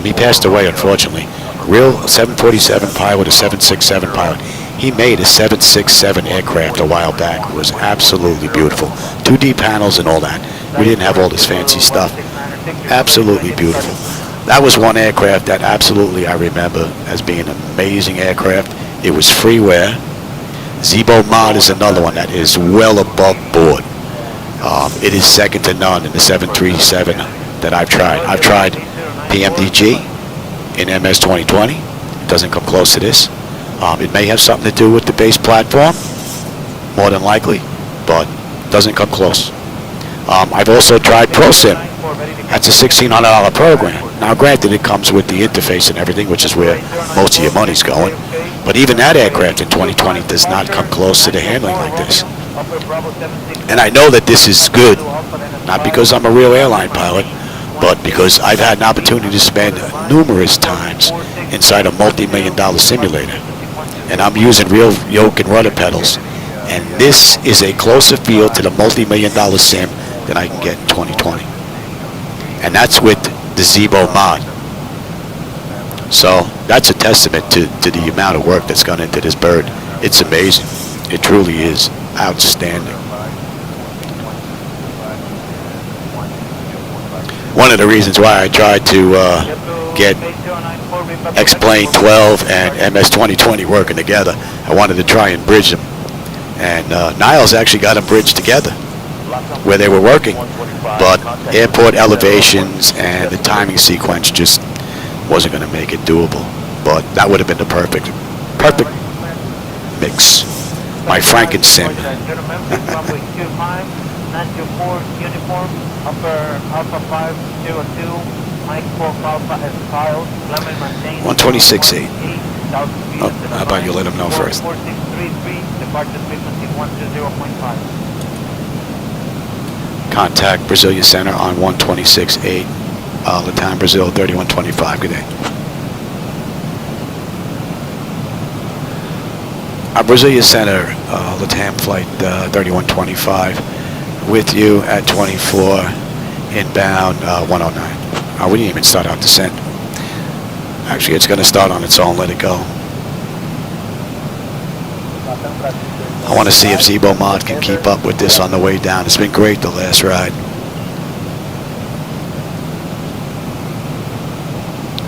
He passed away, unfortunately. Real 747 pilot, a 767 pilot. He made a 767 aircraft a while back. It was absolutely beautiful. 2D panels and all that. We didn't have all this fancy stuff. Absolutely beautiful. That was one aircraft that absolutely I remember as being an amazing aircraft. It was freeware. Zibo mod is another one that is well above board. It is second to none in the 737 that I've tried. I've tried PMDG in MS 2020. It doesn't come close to this. It may have something to do with the base platform, more than likely, but doesn't come close. I've also tried ProSim. That's a $1,600 program. Now, granted, it comes with the interface and everything, which is where most of your money's going. But even that aircraft in 2020 does not come close to the handling like this. And I know that this is good, not because I'm a real airline pilot, but because I've had an opportunity to spend numerous times inside a multi-million-dollar simulator. And I'm using real yoke and rudder pedals. And this is a closer feel to the multi-million-dollar sim than I can get in 2020. And that's with the Zibo mod. So that's a testament to the amount of work that's gone into this bird. It's amazing. It truly is outstanding. One of the reasons why I tried to get X-Plane 12 and MS 2020 working together, I wanted to try and bridge them. And Niles actually got them bridged together where they were working. But airport elevations and the timing sequence just wasn't going to make it doable. But that would have been the perfect mix. My Frankensim.
Uniform, upper Alpha 502, Mike 4 Alpha as filed, Lemon maintain
126.8. Oh, how about you let them know first?
4633, departure frequency 120.5.
Contact Brasilia Center on 126.8, Latam Brasil 3125. Good day. Brasilia Center, Latam Flight 3125. With you at 24, inbound 109. We didn't even start out descent. Actually, it's going to start on its own. Let it go. I want to see if Zibo mod can keep up with this on the way down. It's been great the last ride.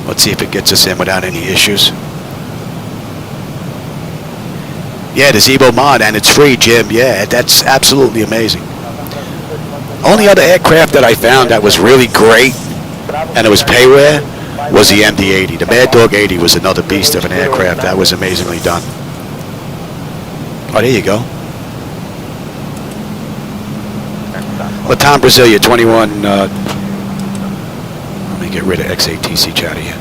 Let's see if it gets us in without any issues. Yeah, the Zibo mod, and it's free, Jim. Yeah, that's absolutely amazing. Only other aircraft that I found that was really great, and it was payware, was the MD-80. The Mad Dog 80 was another beast of an aircraft that was amazingly done. Oh, there you go. Latam Brasilia 21. Let me get rid of XATC chatter here.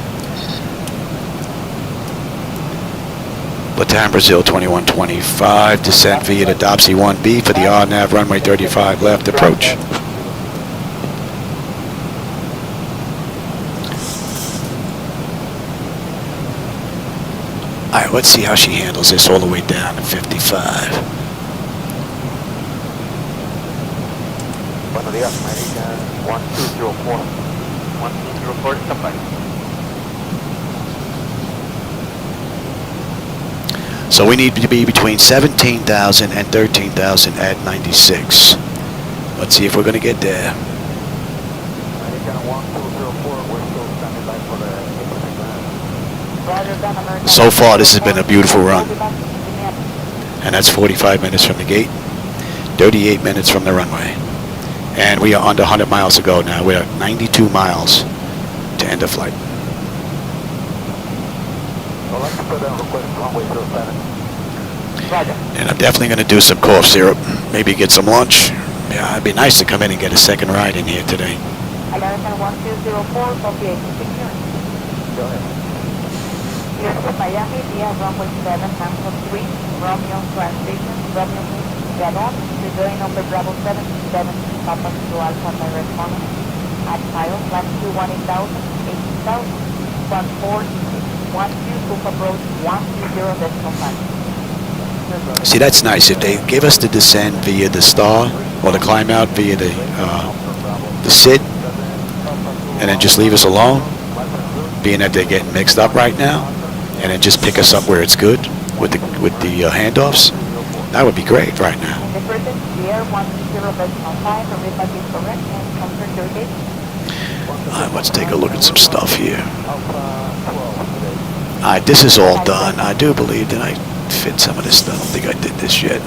Latam Brasil 2125, descent via the Dopsy 1B for the RNAV runway 35 left approach. All right, let's see how she handles this all the way down to 55.
Buenos días, American 1204. 1204, stand by.
So we need to be between 17,000 and 13,000 at 96. Let's see if we're going to get there. So far, this has been a beautiful run. And that's 45 minutes from the gate, 38 minutes from the runway. And we are under 100 miles to go now. We're at 92 miles to end the flight. And I'm definitely going to do some cough syrup, maybe get some lunch. Yeah, it'd be nice to come in and get a second ride in here today.
American 1204, copy 86 here.
Go ahead.
Here's to Miami via runway 7, Hancock 3, Romeo transition, Romeo Gabon, rejoin number Bravo 77, Papa to Alpha direct Mono, at Kyle, latitude 18,000, 18,000, 1412, book approach 120 decimal time.
See, that's nice. If they give us the descent via the star, or the climb out via the sit, and then just leave us alone, being that they're getting mixed up right now, and then just pick us up where it's good with the handoffs, that would be great right now. Alright, let's take a look at some stuff here. Alright, this is all done. I do believe that I fit some of this stuff. I don't think I did this yet.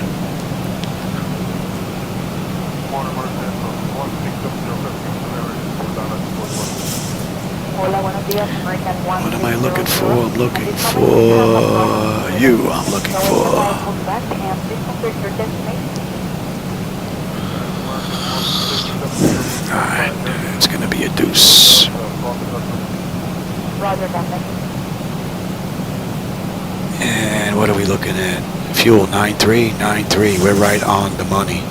What am I looking for? I'm looking for you. I'm looking for... Alright, it's going to be a deuce. And what are we looking at? Fuel 9393. We're right on the money.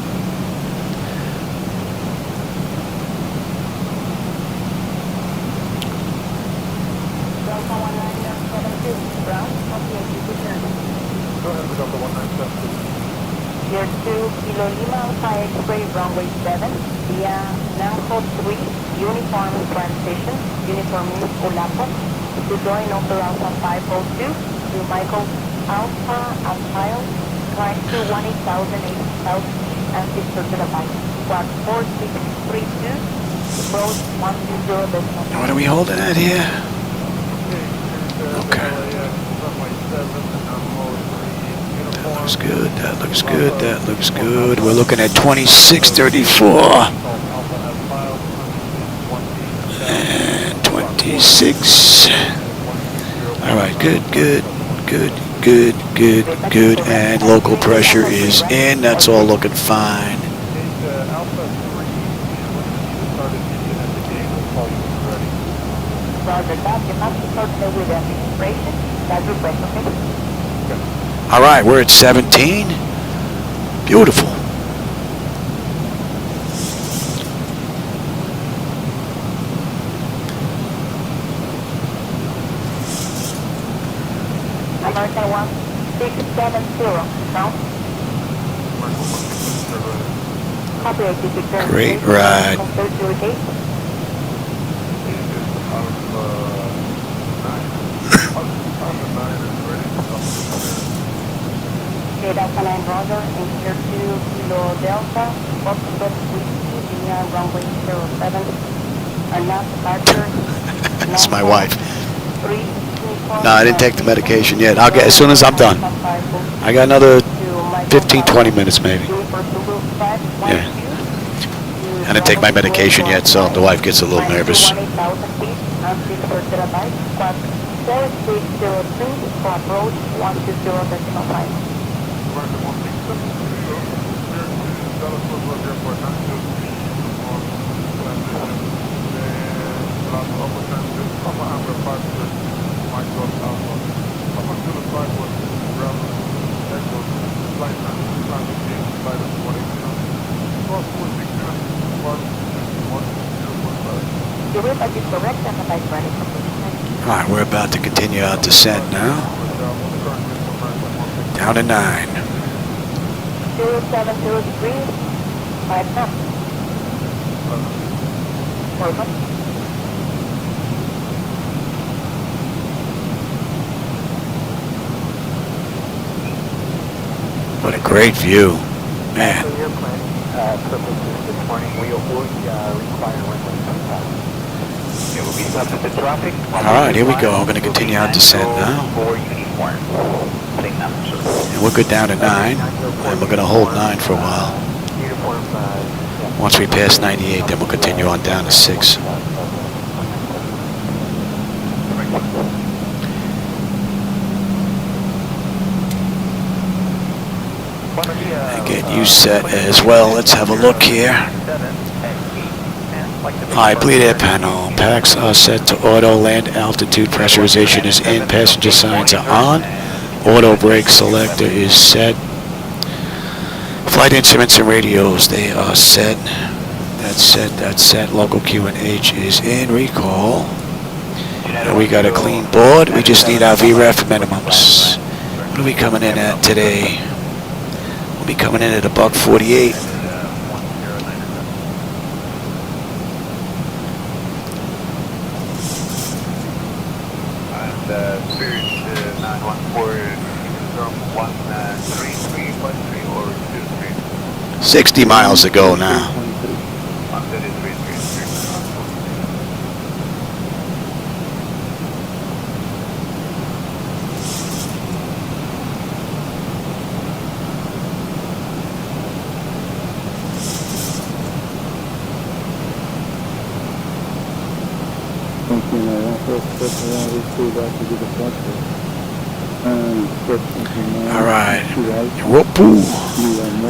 Here to Kilo Lima Alpha X-ray runway 7 via Nanko 3 uniform transition, uniform Miss Olapo, to join over Alpha 502 to Michael Alpha Alpile, climb to 18,000, 80,000 and 6 to the bike. Squad 4632, approach 120 decimal.
What are we holding at here? Okay. That looks good, that looks good, that looks good. We're looking at 2634. And 26. Alright, good, good, good, good, good, good. And local pressure is in. That's all looking fine. Alright, we're at 17. Beautiful.
American 1670, now. Copy, AKTIT.
Great ride.
Okay, Delta 9 Roger, and here to Kilo Delta, Cockpit via runway 07, and now departure.
That's my wife. No, I didn't take the medication yet. I'll get as soon as I'm done. I got another 15, 20 minutes maybe. Yeah. I didn't take my medication yet, so the wife gets a little nervous. Alright, we're about to continue our descent now. Down to 9.
070 degrees, 5 knots.
What a great view. Man.
For your planning purposes this morning, we require runway 25. It will be subject to traffic.
Alright, here we go. We're going to continue our descent now. And we'll go down to 9. And we're going to hold 9 for a while. Once we pass 98, then we'll continue on down to 6. And get you set as well. Let's have a look here. Alright, bleed air panel. Packs are set to auto. Land altitude pressurization is in. Passenger signs are on. Auto brake selector is set. Flight instruments and radios, they are set. That's set, that's set. Local Q&H is in. Recall. And we got a clean board. We just need our VREF minimums. What are we coming in at today? We'll be coming in at $148.
Spirit 914, confirm 133.3 or 23.
60 miles to go now.
133.3.
Alright. Whoop-oo.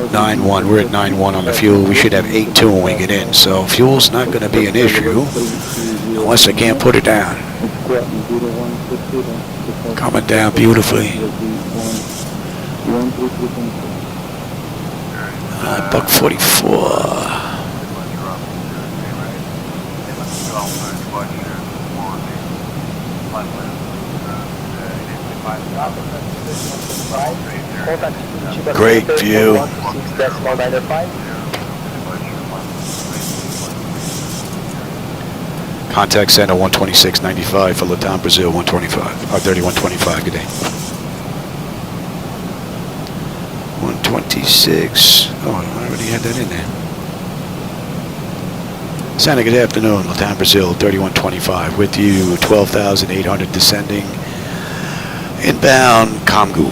9-1. We're at 9-1 on the fuel. We should have 8-2 when we get in. So fuel's not going to be an issue unless I can't put it down. Coming down beautifully. $144. Great view. Contact center 126.95 for Latam Brasil 125 or 3125. Good day. 126. Oh, I already had that in there. Santa, good afternoon. Latam Brasil 3125 with you. 12,800 descending. Inbound Comgu.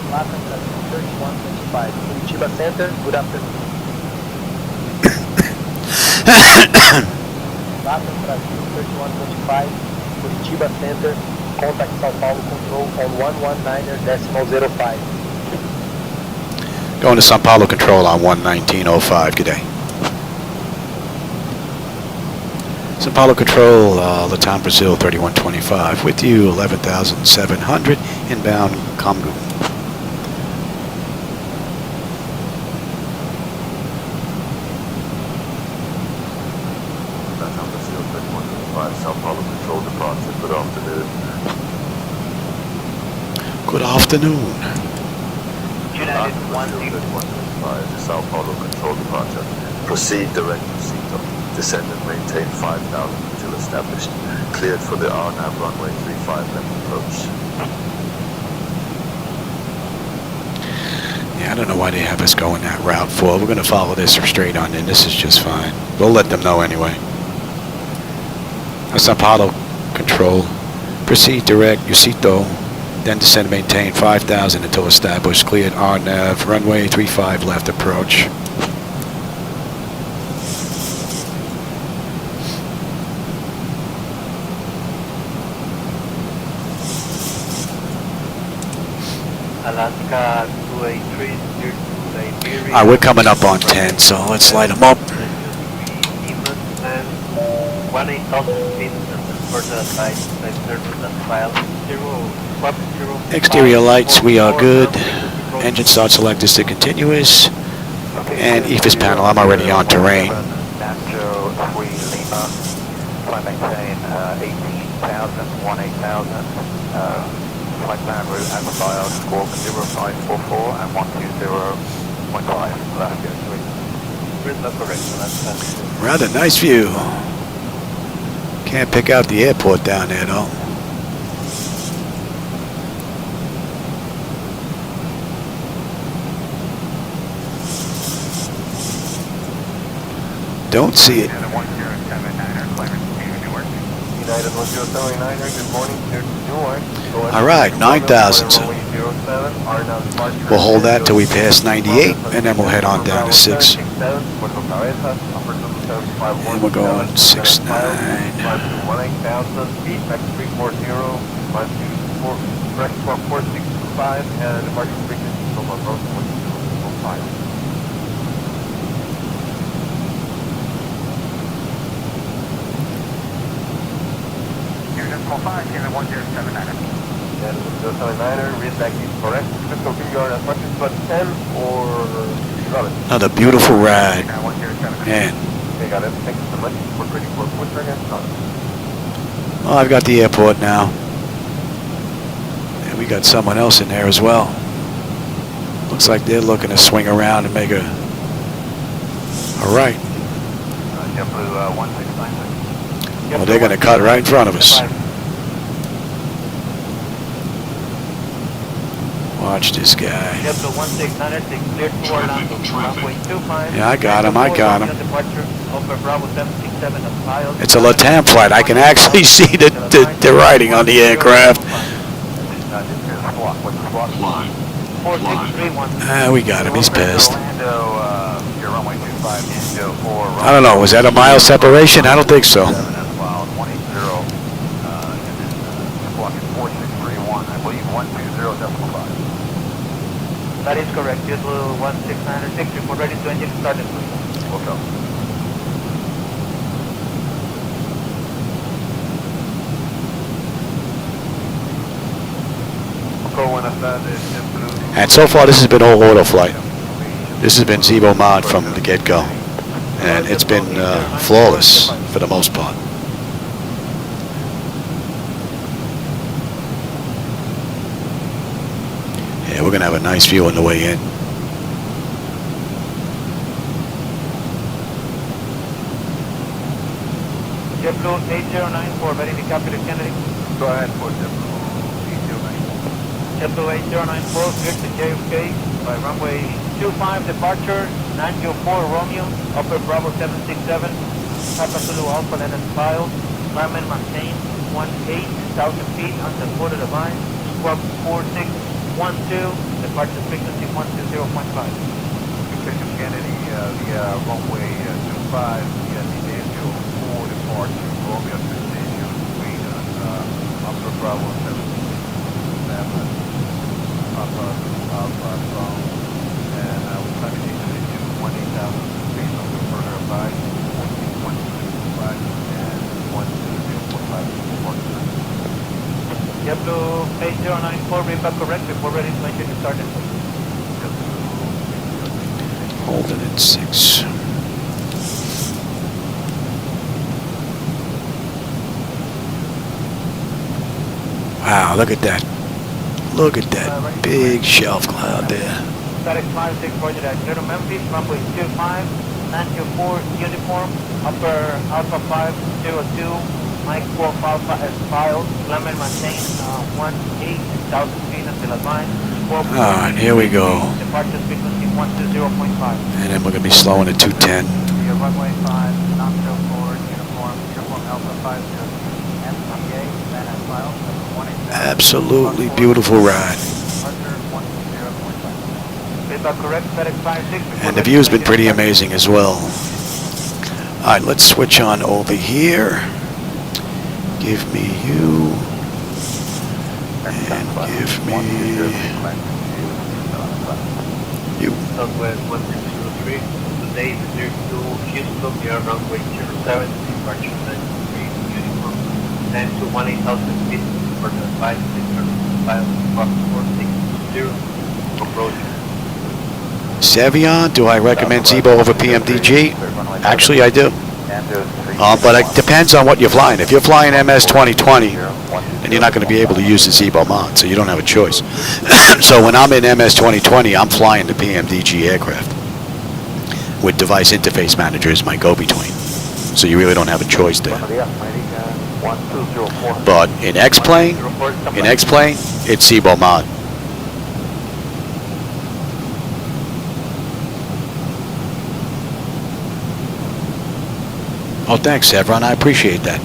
Latam Brasil 3125. Curitiba Center, good afternoon. Latam Brasil 3125. Curitiba Center, contact Sao Paulo control on 119.05.
Going to Sao Paulo control on 119.05. Good day. Sao Paulo control, Latam Brasil 3125 with you, 11,700 inbound Comgu.
Latam Brasil 3125, Sao Paulo control departure. Good afternoon.
Good afternoon.
United
3125, Sao Paulo control departure. Proceed direct to Zibo. Descend and maintain 5,000 until established. Cleared for the RNAV runway 35 left approach.
Yeah, I don't know why they have us going that route for. We're going to follow this straight on in. This is just fine. We'll let them know anyway. Sao Paulo control. Proceed direct, Yusito. Then descend and maintain 5,000 until established. Cleared RNAV runway 35 left approach.
Alaska 283, clear to Liberia.
Alright, we're coming up on 10, so let's light them up.
1,800 feet for the site service and file 050.
Exterior lights, we are good. Engine start select is to continuous. And EFIS panel, I'm already on terrain.
Nacho 3 Lima, flight maintain 18,000, 18,000. Flight plan route as filed, squawk 0544 and 120.5. Alaska 3.
Correct,
Rather nice view. Can't pick out the airport down there, though. Don't see it.
United 1079er, good morning, clear to Newark.
All right, 9,000. We'll hold that till we pass 98, and then we'll head on down to 6. And we're going 6-9.
18,000 feet, back 340, 524, correct 4625, and departure frequency from approach 1205.
Unit 1079er.
And 1079er, read back is correct. Let's continue our approaches, but 10 or 11.
Another beautiful ride. Man.
Okay, got it. Thank you so much. We're ready for push again.
Well, I've got the airport now. And we got someone else in there as well. Looks like they're looking to swing around and make a right.
JetBlue 1696.
Well, they're going to cut right in front of us. Watch this guy.
JetBlue 1696, cleared to Orlando, runway 25.
Yeah, I got him.
Departure over Bravo 767 of Miles.
It's a Latam flight. I can actually see the writing on the aircraft. We got him. He's pissed. I don't know. Was that a mile separation? I don't think so.
That is correct. JetBlue 1696, report ready to engine started, please.
Okay.
And so far, this has been all auto flight. This has been Zibo mod from the get-go. And it's been flawless for the most part. Yeah, we're going to have a nice view on the way in.
JetBlue 8094, ready to copy the Kennedy.
Go ahead for JetBlue 8094.
JetBlue 8094, cleared to JFK by runway 25, departure 904 Romeo, upper Bravo 767, Papa Zulu Alpha Leonard file, climb and maintain 18,000 feet on the quarter of the line, squawk 4612, departure frequency 120.5.
Station Kennedy via runway 25 via the Angel 4 departure, Romeo to station, wait on upper Bravo 767, Papa Alpha Strong, and we're climbing into 18,000 feet on the further by 121.5 and 120.5 departure.
JetBlue 8094, read back correct before ready to engine started.
Holding at 6. Wow, look at that. Look at that big shelf cloud there.
Static 56, roger that. Clear to Memphis, runway 25, 904 uniform, upper Alpha 502, Mike 4 Alpha as filed, climb and maintain 18,000 feet until advance.
And here we go.
Departure frequency 120.5.
And then we're going to be slowing at 210.
Runway 5, 904 uniform Alpha 502, MTA, then as filed, 18,000.
Absolutely beautiful ride. And the view's been pretty amazing as well. Alright, let's switch on over here. Give me you. And give me you.
Southwest 1203, today clear to Houston, near runway 07, departure 93, uniform, and to 18,000 feet for the 5605, 4620, approach.
Savion, do I recommend Zibo over PMDG? Actually, I do. But it depends on what you're flying. If you're flying MS 2020, then you're not going to be able to use the Zibo mod, so you don't have a choice. So when I'm in MS 2020, I'm flying the PMDG aircraft with device interface manager as my go-between. So you really don't have a choice there.
1204.
But in X-plane, it's Zibo mod. Oh, thanks, Sevron. I appreciate that.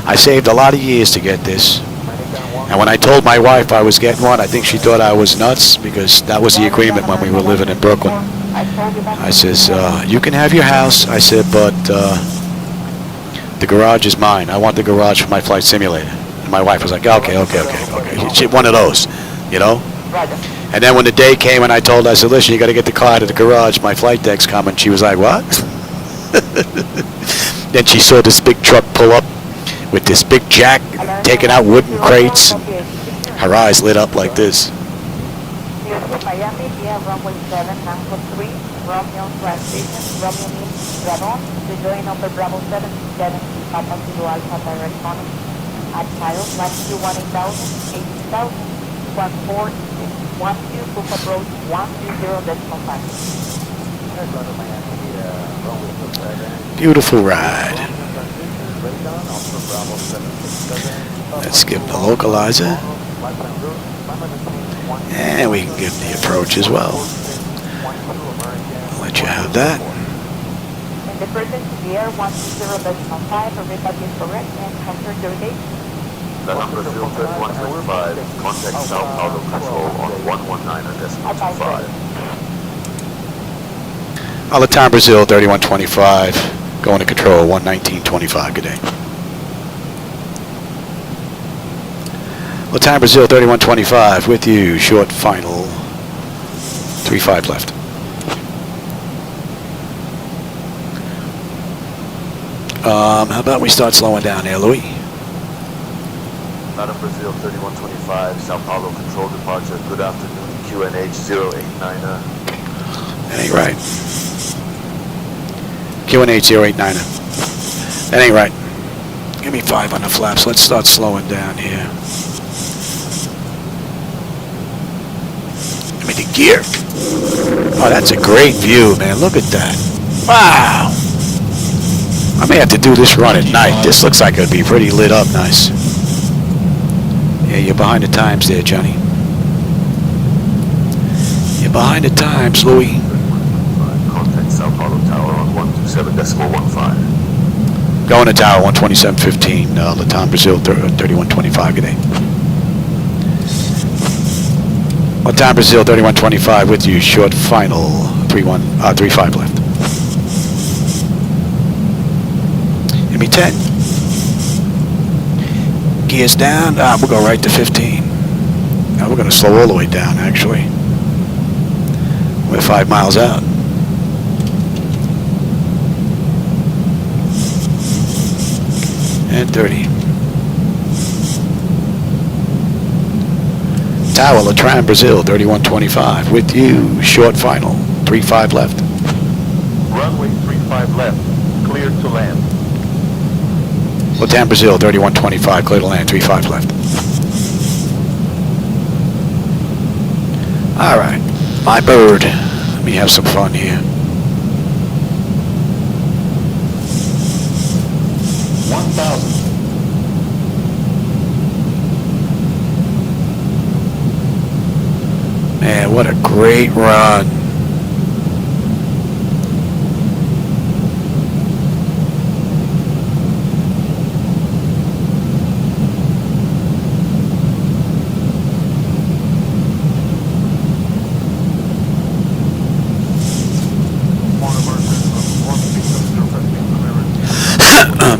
I saved a lot of years to get this. And when I told my wife I was getting one, I think she thought I was nuts, because that was the agreement when we were living in Brooklyn. I says, you can have your house. I said, but the garage is mine. I want the garage for my flight simulator. And my wife was like, okay. She, one of those, you know? And then when the day came and I told her, I said, listen, you got to get the car out of the garage. My flight deck's coming. She was like, what? Then she saw this big truck pull up with this big jack taking out wooden crates. Her eyes lit up like this.
Miami via runway 7, Nanko 3, Romeo transition, Romeo means Gabon, to join number Bravo 767, Papa Zulu Alpha direct economy, at miles, latitude 18,000, 80,000, 14, 12, book approach 120.5.
Beautiful ride. Let's give the localizer. And we can give the approach as well. I'll let you have that.
And the person to the air 120.5, everybody is correct, and enter your gate.
Latam Brasil Flight 125, contact Sao Paulo Control on 119.25.
Latam Brasil 3125, going to control 119.25, good day. Latam Brasil 3125 with you, short final, 35 left. How about we start slowing down there, Louis?
Latam Brasil 3125, Sao Paulo control departure, good afternoon, QNH 089er.
That ain't right. QNH 089er. That ain't right. Give me 5 on the flaps. Let's start slowing down here. Give me the gear. Oh, that's a great view, man. Look at that. Wow. I may have to do this run at night. This looks like it would be pretty lit up nice. Yeah, you're behind the times there, Johnny. You're behind the times, Louis.
Contact Sao Paulo Tower on 127.15.
Going to tower 127.15, Latam Brasil 3125, good day. Latam Brasil 3125 with you, short final, 35 left. Give me 10. Gears down, we'll go right to 15. Now we're going to slow all the way down, actually. We're 5 miles out. And 30. Tower, Latam Brasil 3125 with you, short final, 35 left.
Runway 35 left, clear to land.
Latam Brasil 3125, clear to land, 35 left. All right, my bird. Let me have some fun here.
1,000.
Man, what a great run.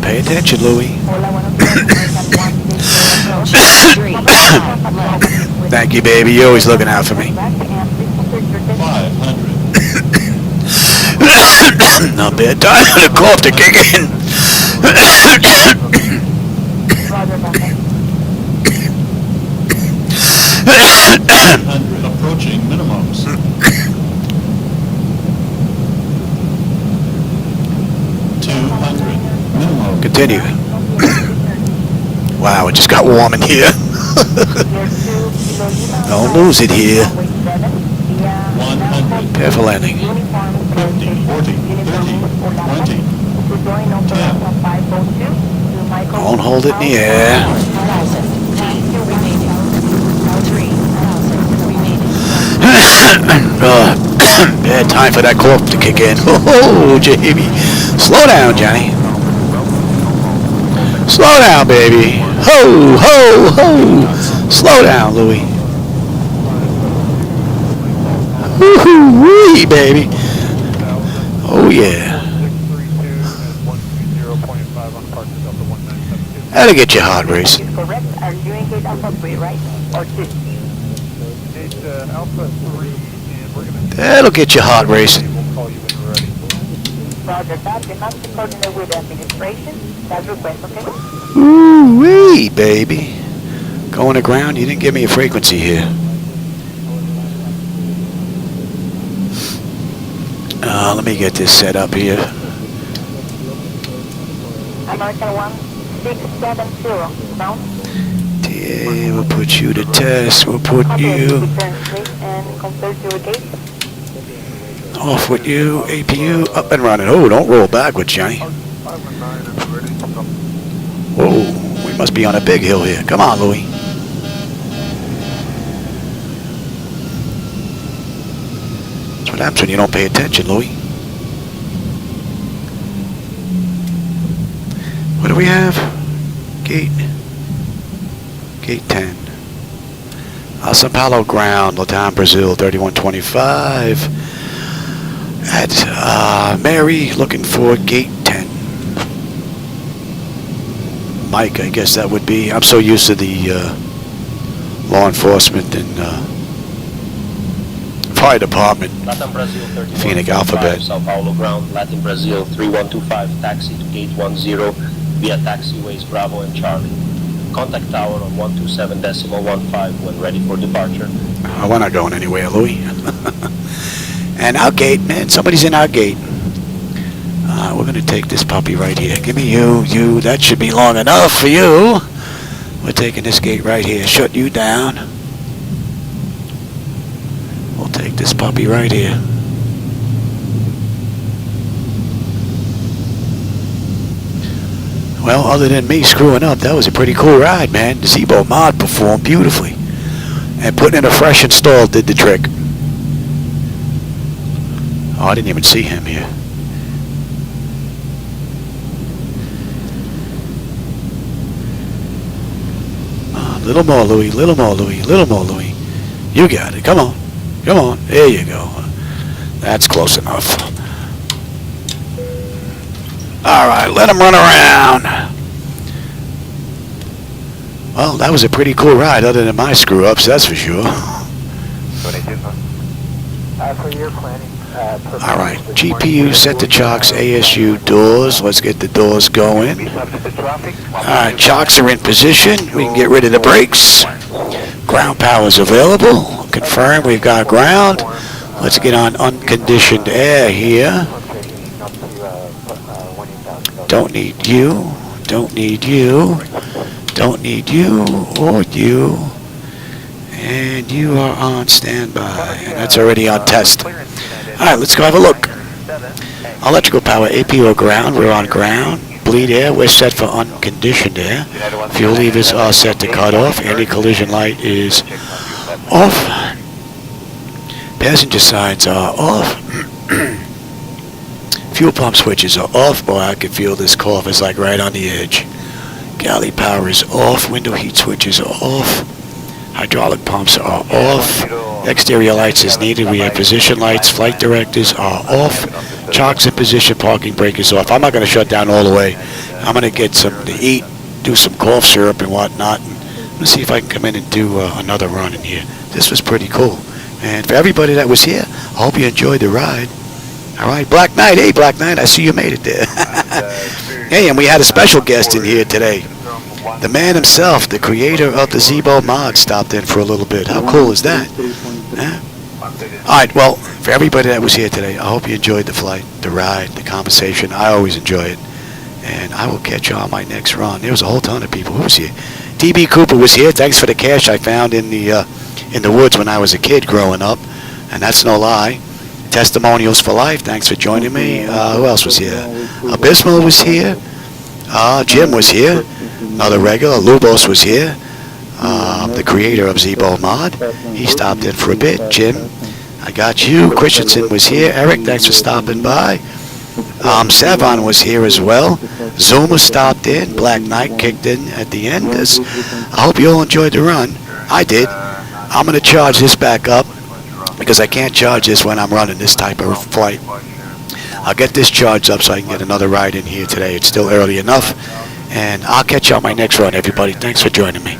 Pay attention, Louis. Thank you, baby. You're always looking out for me.
500.
Not bad time for the cough to kick in.
100 approaching minimums. 200 minimum.
Continue. Wow, it just got warm in here. Don't lose it here.
100.
Prepare for landing.
50, 40, 30, 20, 10, 9, 8, 7, 6, 5, 4, 3, 2, 1,
Don't hold it in the air. Bad time for that cork to kick in. Oh, Jamie. Slow down, Johnny. Slow down, baby. Ho, ho, ho. Slow down, Louie. Woo-hoo-wee, baby. Oh, yeah. That'll get your heart racing.
Correct. Are you in gate Alpha 3, right? Or 2?
Gate Alpha 3, and we're going to...
That'll get your heart racing.
We'll call you when you're ready.
Roger that. You have to coordinate with the administration. That's request, okay?
Ooh-wee, baby. Going to ground, you didn't give me a frequency here. Let me get this set up here.
American 1670, now.
Yeah, we'll put you to test. We'll put you
And compare to a gate.
off with you. APU up and running. Oh, don't roll backwards, Johnny. Whoa, we must be on a big hill here. Come on, Louie. That's what happens when you don't pay attention, Louie. What do we have? Gate 10. Sao Paulo ground, Latam Brasil 3125. At Mary, looking for gate 10. Mike, I guess that would be. I'm so used to the law enforcement and fire department.
Latam Brasil 3125,
Phoenix Alphabet.
Sao Paulo ground, Latam Brasil 3125, taxi to gate 10 via taxiways Bravo and Charlie. Contact tower on 127.15 when ready for departure.
Oh, we're not going anywhere, Louie. And our gate, man, somebody's in our gate. We're going to take this puppy right here. Give me you. That should be long enough for you. We're taking this gate right here. Shut you down. We'll take this puppy right here. Well, other than me screwing up, that was a pretty cool ride, man. The Zibo mod performed beautifully. And putting in a fresh install did the trick. Oh, I didn't even see him here. Little more, Louie. Little more, Louie. Little more, Louie. You got it. Come on. Come on. There you go. That's close enough. All right, let him run around. Well, that was a pretty cool ride, other than my screw-ups, that's for sure.
For your planning.
All right, GPU set to chocks, ASU doors. Let's get the doors going. All right, chocks are in position. We can get rid of the brakes. Ground power is available. Confirm we've got ground. Let's get on unconditioned air here. Don't need you. Don't need you. Don't need you or you. And you are on standby. And that's already on test. All right, let's go have a look. Electrical power, APO ground. We're on ground. Bleed air, we're set for unconditioned air. Fuel levers are set to cut off. Anti-collision light is off. Passenger signs are off. Fuel pump switches are off. Boy, I can feel this cough is like right on the edge. Galley power is off. Window heat switches are off. Hydraulic pumps are off. Exterior lights is needed. We have position lights. Flight directors are off. Chocks in position. Parking brake is off. I'm not going to shut down all the way. I'm going to get something to eat, do some cough syrup and whatnot. And I'm going to see if I can come in and do another run in here. This was pretty cool. And for everybody that was here, I hope you enjoyed the ride. All right, Black Knight. Hey, Black Knight, I see you made it there. Hey, and we had a special guest in here today. The man himself, the creator of the Zibo mod, stopped in for a little bit. How cool is that? Huh? All right, well, for everybody that was here today, I hope you enjoyed the flight, the ride, the conversation. I always enjoy it. And I will catch you on my next run. There was a whole ton of people. Who was here? DB Cooper was here. Thanks for the cash I found in the woods when I was a kid growing up. And that's no lie. Testimonials for Life. Thanks for joining me. Who else was here? Abysmal was here. Jim was here. Another regular. Lubos was here. The creator of Zibo Mod. He stopped in for a bit. Jim, I got you. Christensen was here. Eric, thanks for stopping by. Savon was here as well. Zuma stopped in. Black Knight kicked in at the end. I hope you all enjoyed the run. I did. I'm going to charge this back up because I can't charge this when I'm running this type of flight. I'll get this charged up so I can get another ride in here today. It's still early enough. And I'll catch you on my next run, everybody. Thanks for joining me.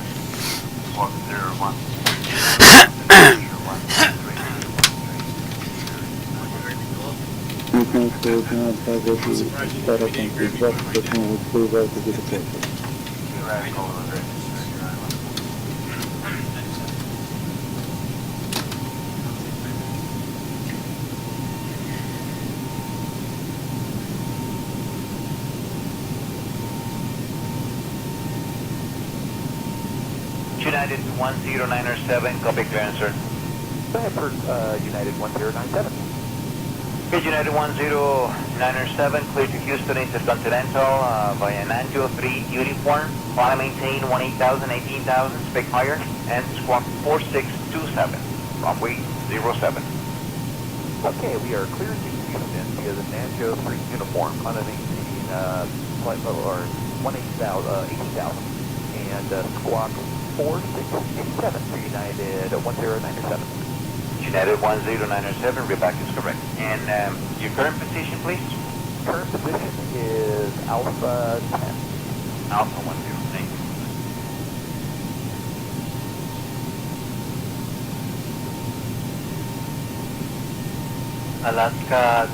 United 10907, copy clearance, sir.
Go ahead for United 1097.
Good, United 10907, clear to Houston Intercontinental via Nanjo 3 uniform. Climb maintain 18,000, 18,000, speak higher, and squawk 4627, runway 07.
Okay, we are clear to Houston via the Nanjo 3 uniform, climb maintain flight level or 18,000, and squawk 4687 for United 1097.
United 10907, reback is correct. And your current position, please?
Current position is Alpha 10.
Alpha 10, thank you. Alaska